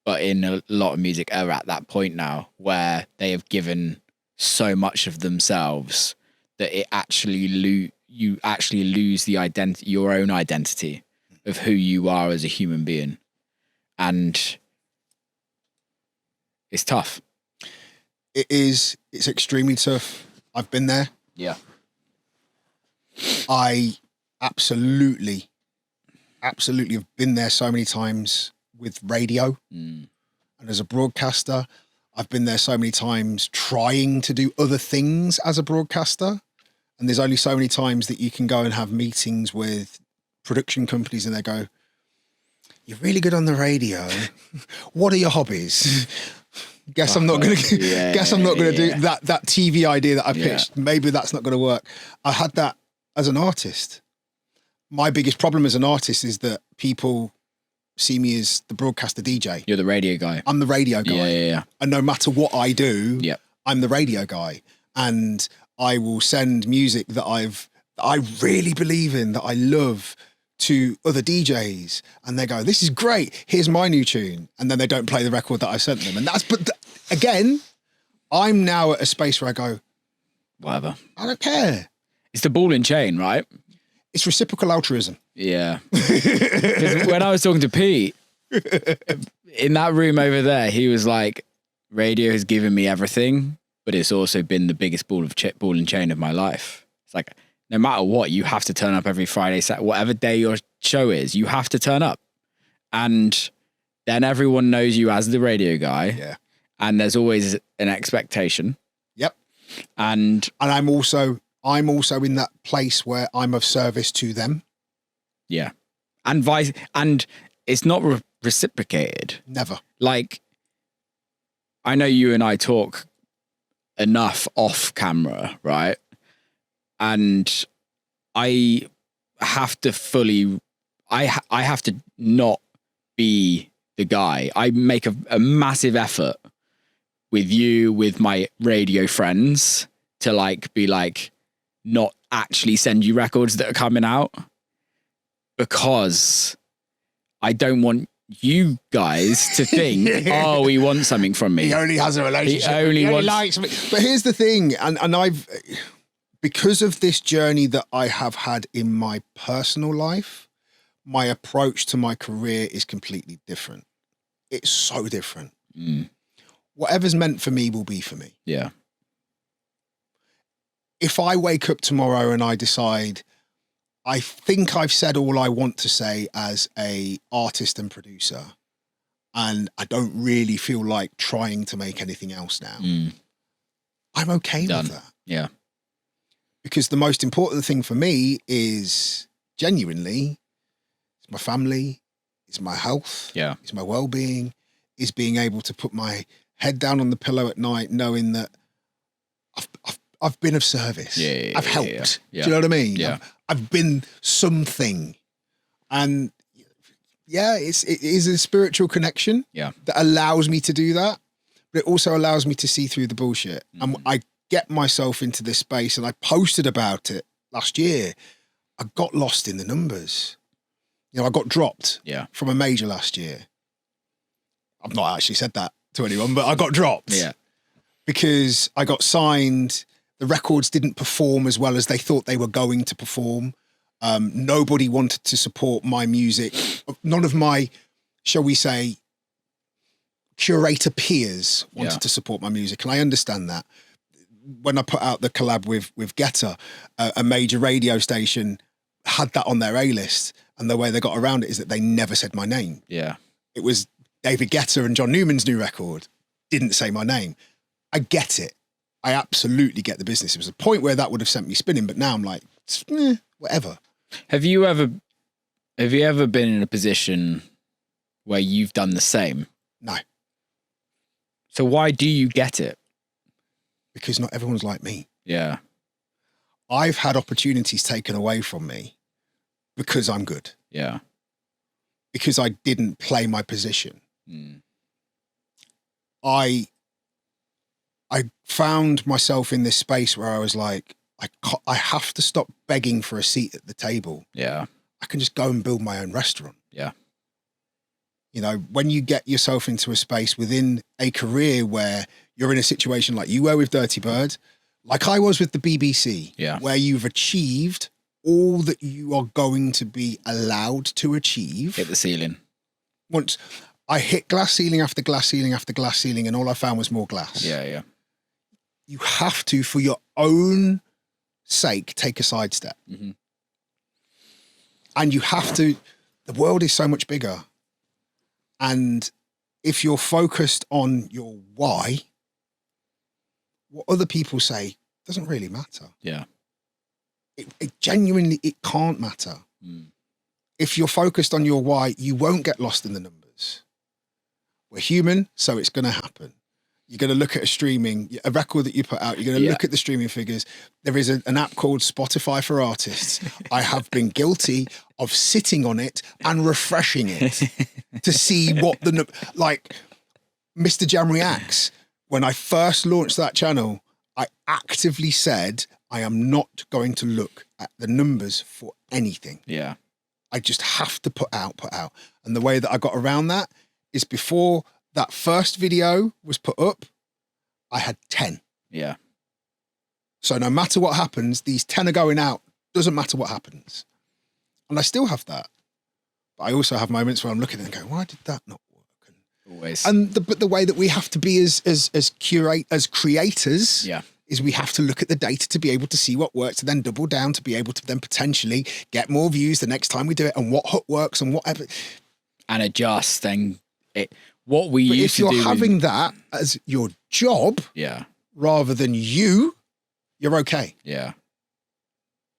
but in a lot of music, are at that point now where they have given so much of themselves that it actually you actually lose the your own identity of who you are as a human being. And it's tough. It is. It's extremely tough. I've been there. Yeah. I absolutely have been there so many times with radio. And as a broadcaster, I've been there so many times trying to do other things as a broadcaster. And there's only so many times that you can go and have meetings with production companies and they go, "You're really good on the radio. What are your hobbies?" Guess I'm not going to do that TV idea that I pitched. Yeah. Maybe that's not going to work. I had that as an artist. My biggest problem as an artist is that people see me as the broadcaster DJ. You're the radio guy. I'm the radio guy. Yeah. And no matter what I do, I'm the radio guy. And I will send music that I really believe in, that I love, to other DJs, and they go, "This is great. Here's my new tune," and then they don't play the record that I sent them. And again, I'm now at a space where I go, whatever. I don't care. It's the ball and chain, right? It's reciprocal altruism. Yeah. When I was talking to Pete in that room over there, he was like, "Radio has given me everything, but it's also been the biggest ball and chain of my life." It's like, no matter what, you have to turn up every Friday, Saturday, whatever day your show is, you have to turn up. And then everyone knows you as the radio guy. Yeah. And there's always an expectation. Yep. And I'm also in that place where I'm of service to them. Yeah. And it's not reciprocated. Never. Like, I know you and I talk enough off camera, right? And I have to I have to not be the guy. I make a massive effort with you, with my radio friends, to like be like, not actually send you records that are coming out, because I don't want you guys to think, "Oh, he wants something from me. He only has a relationship. He only likes me." But here's the thing, and because of this journey that I have had in my personal life, my approach to my career is completely different. It's so different. Whatever's meant for me will be for me. Yeah. If I wake up tomorrow and I decide, I think I've said all I want to say as a artist and producer, and I don't really feel like trying to make anything else now, I'm okay with that. Yeah. Because the most important thing for me is genuinely, it's my family, it's my health, it's my well-being, is being able to put my head down on the pillow at night knowing that I've been of service. I've helped. Yeah. Do you know what I mean? Yeah. I've been something. And it is a spiritual connection that allows me to do that, but it also allows me to see through the bullshit. And I get myself into this space, and I posted about it last year. I got lost in the numbers. I got dropped from a major last year. I've not actually said that to anyone, but I got dropped because I got signed. The records didn't perform as well as they thought they were going to perform. Nobody wanted to support my music. None of my, shall we say, curator peers wanted to support my music. And I understand that. When I put out the collab with Getter, a major radio station had that on their A-list, and the way they got around it is that they never said my name. Yeah. It was David Guetta and John Newman's new record. Didn't say my name. I get it. I absolutely get the business. It was a point where that would have sent me spinning, but now I'm like, whatever. Have you ever been in a position where you've done the same? No. So why do you get it? Because not everyone's like me. Yeah. I've had opportunities taken away from me because I'm good. Yeah. Because I didn't play my position. I found myself in this space where I was like, I have to stop begging for a seat at the table. Yeah. I can just go and build my own restaurant. Yeah. You know, when you get yourself into a space within a career where you're in a situation like you were with Dirty Bird, like I was with the BBC, where you've achieved all that you are going to be allowed to achieve. Hit the ceiling. Once I hit glass ceiling after glass ceiling after glass ceiling, and all I found was more glass. Yeah, yeah. You have to, for your own sake, take a sidestep. And you have to, the world is so much bigger. And if you're focused on your why, what other people say doesn't really matter. Yeah. It genuinely, it can't matter. If you're focused on your why, you won't get lost in the numbers. We're human, so it's going to happen. You're going to look at a record that you put out, you're going to look at the streaming figures. There is an app called Spotify for Artists. I have been guilty of sitting on it and refreshing it to see what like Mista Jam Reacts. When I first launched that channel, I actively said, I am not going to look at the numbers for anything. Yeah. I just have to put out. And the way that I got around that is before that first video was put up, I had 10. Yeah. So no matter what happens, these 10 are going out. Doesn't matter what happens. And I still have that. But I also have moments where I'm looking at it and going, why did that not work? Always. And the way that we have to be as creators is we have to look at the data to be able to see what works, and then double down to be able to then potentially get more views the next time we do it, and what hook works and whatever. And adjust and what we but used to do. If you're having that as your job rather than you're okay. Yeah.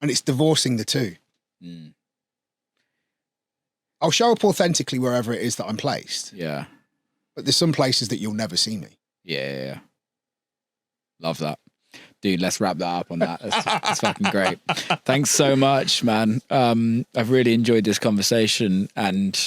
And it's divorcing the two. I'll show up authentically wherever it is that I'm placed. Yeah. But there's some places that you'll never see me. Yeah. Love that. Dude, let's wrap that up on that. That's fucking great. Thanks so much, man. I've really enjoyed this conversation, and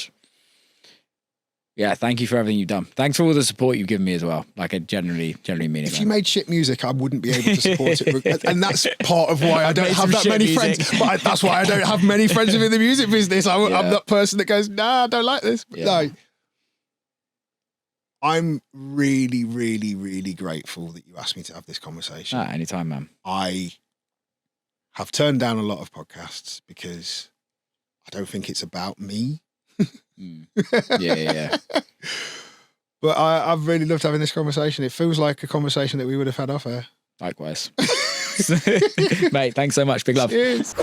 thank you for everything you've done. Thanks for all the support you've given me as well. Like, I generally mean it. If you made shit music, I wouldn't be able to support it. And that's part of why I don't have that many friends. But that's why I don't have many friends within the music business. I'm that person that goes, nah, I don't like this. But no. I'm really, really, really grateful that you asked me to have this conversation. Anytime, man. I have turned down a lot of podcasts because I don't think it's about me. Yeah. But I've really loved having this conversation. It feels like a conversation that we would have had off air. Likewise. Mate, thanks so much. Big love. Cheers.